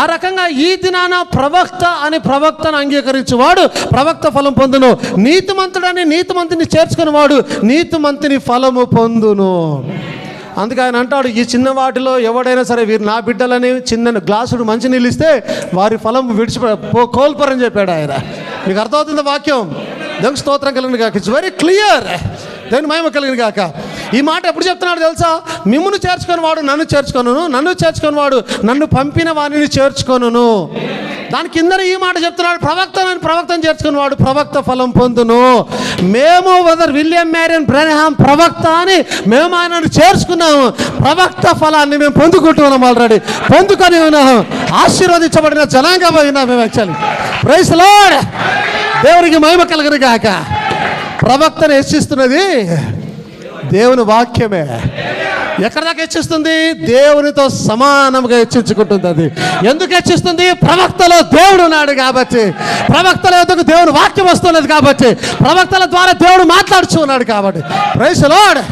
Speaker 1: ఆ రకంగా ఈ దినాన ప్రవక్తను అంగీకరించేవాడు ప్రవక్త ఫలం పొందును. నీతిమంతుడని నీతిమంతుని చేర్చుకుని వాడు నీతిమంతుని ఫలము పొందును. అందుకే ఆయన అంటాడు, ఈ చిన్న వాటిలో ఎవడైనా సరే వీరు నా బిడ్డలని చిన్న గ్లాసుడు మంచినీళ్ళు ఇస్తే వారి ఫలం కోల్పోరని చెప్పాడు ఆయన. మీకు అర్థమవుతుంది వాక్యం? దేవునికి స్తోత్రం కలిగిన కాక. It's very clear. దేవుని మహిమ కలిగిన కాక. ఈ మాట ఎప్పుడు చెప్తున్నాడు తెలుసా? మిమ్మును చేర్చుకొని వాడు నన్ను చేర్చుకొనును, నన్ను చేర్చుకొని వాడు నన్ను పంపిన వాణిని చేర్చుకొనును. దాని కింద ఈ మాట చెప్తున్నాడు, ప్రవక్తను చేర్చుకుని వాడు ప్రవక్త ఫలం పొందును. మేము విలియం మ్యారియన్ బ్రెన్హామ్ ప్రవక్త అని మేము ఆయనను చేర్చుకున్నాము. ప్రవక్త ఫలాన్ని మేము పొందుకుంటున్నాం, ఆల్రెడీ పొందుకొని ఉన్నాము. ఆశీర్వదించబడిన జనాంగంగా ఉన్నాం మేము యాక్చువల్లీ. Praise the lord. దేవునికి మహిమ కలుగును గాక. ప్రవక్తను హెచ్చిస్తున్నది దేవుని వాక్యమే. ఎక్కడ దాకా హెచ్చిస్తుంది? దేవునితో సమానంగా హెచ్చించుకుంటుంది. అది ఎందుకు హెచ్చిస్తుంది? ప్రవక్తలో దేవుడు ఉన్నాడు కాబట్టి, ప్రవక్తల యొద్దకు దేవుని వాక్యం వస్తున్నది కాబట్టి, ప్రవక్తల ద్వారా దేవుడు మాట్లాడుచు ఉన్నాడు కాబట్టి. Praise the lord.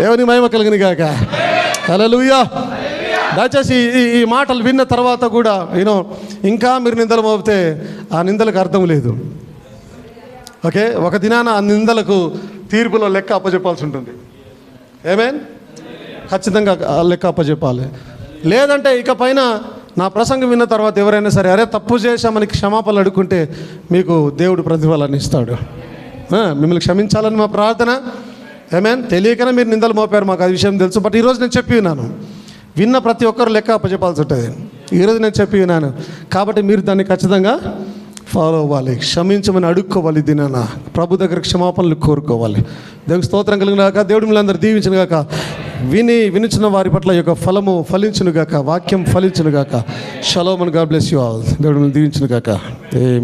Speaker 1: దేవుని మహిమ కలిగిన గాక. హల్లెలూయా. దయచేసి ఈ మాటలు విన్న తర్వాత కూడా ఇంకా మీరు నిందలు మోపితే ఆ నిందలకు అర్థం లేదు. ఓకే, ఒక దినాన ఆ నిందలకు తీర్పులో లెక్క అప్పచెప్పాల్సి ఉంటుంది. ఏమేన్? ఖచ్చితంగా లెక్క అప్పచెప్పాలి. లేదంటే ఇక పైన నా ప్రసంగం విన్న తర్వాత ఎవరైనా సరే అరే తప్పు చేశామని క్షమాపణలు అడుక్కుంటే మీకు దేవుడు ప్రతిఫలాన్ని ఇస్తాడు. మిమ్మల్ని క్షమించాలని మా ప్రార్థన. ఏమేన్? తెలియకనే మీరు నిందలు మోపారు, మాకు ఆ విషయం తెలుసు. బట్ ఈరోజు నేను చెప్పి ఉన్నాను, విన్న ప్రతి ఒక్కరు లెక్క అప్పచెప్పాల్సి ఉంటుంది. ఈరోజు నేను చెప్పి ఉన్నాను కాబట్టి మీరు దాన్ని ఖచ్చితంగా ఫాలో అవ్వాలి. క్షమించమని అడుక్కోవాలి. దినాన ప్రభు దగ్గర క్షమాపణలు కోరుకోవాలి. దేవునికి స్తోత్రం కలిగిన గాక. దేవుడు మిమ్మల్ని అందరూ దీవించును గాక. వినిచిన వారి పట్ల యొక్క ఫలము ఫలించును గాక. వాక్యం ఫలించును గాక. Shalom and God bless you all. దేవుడు మిమ్మల్ని దీవించును గాక.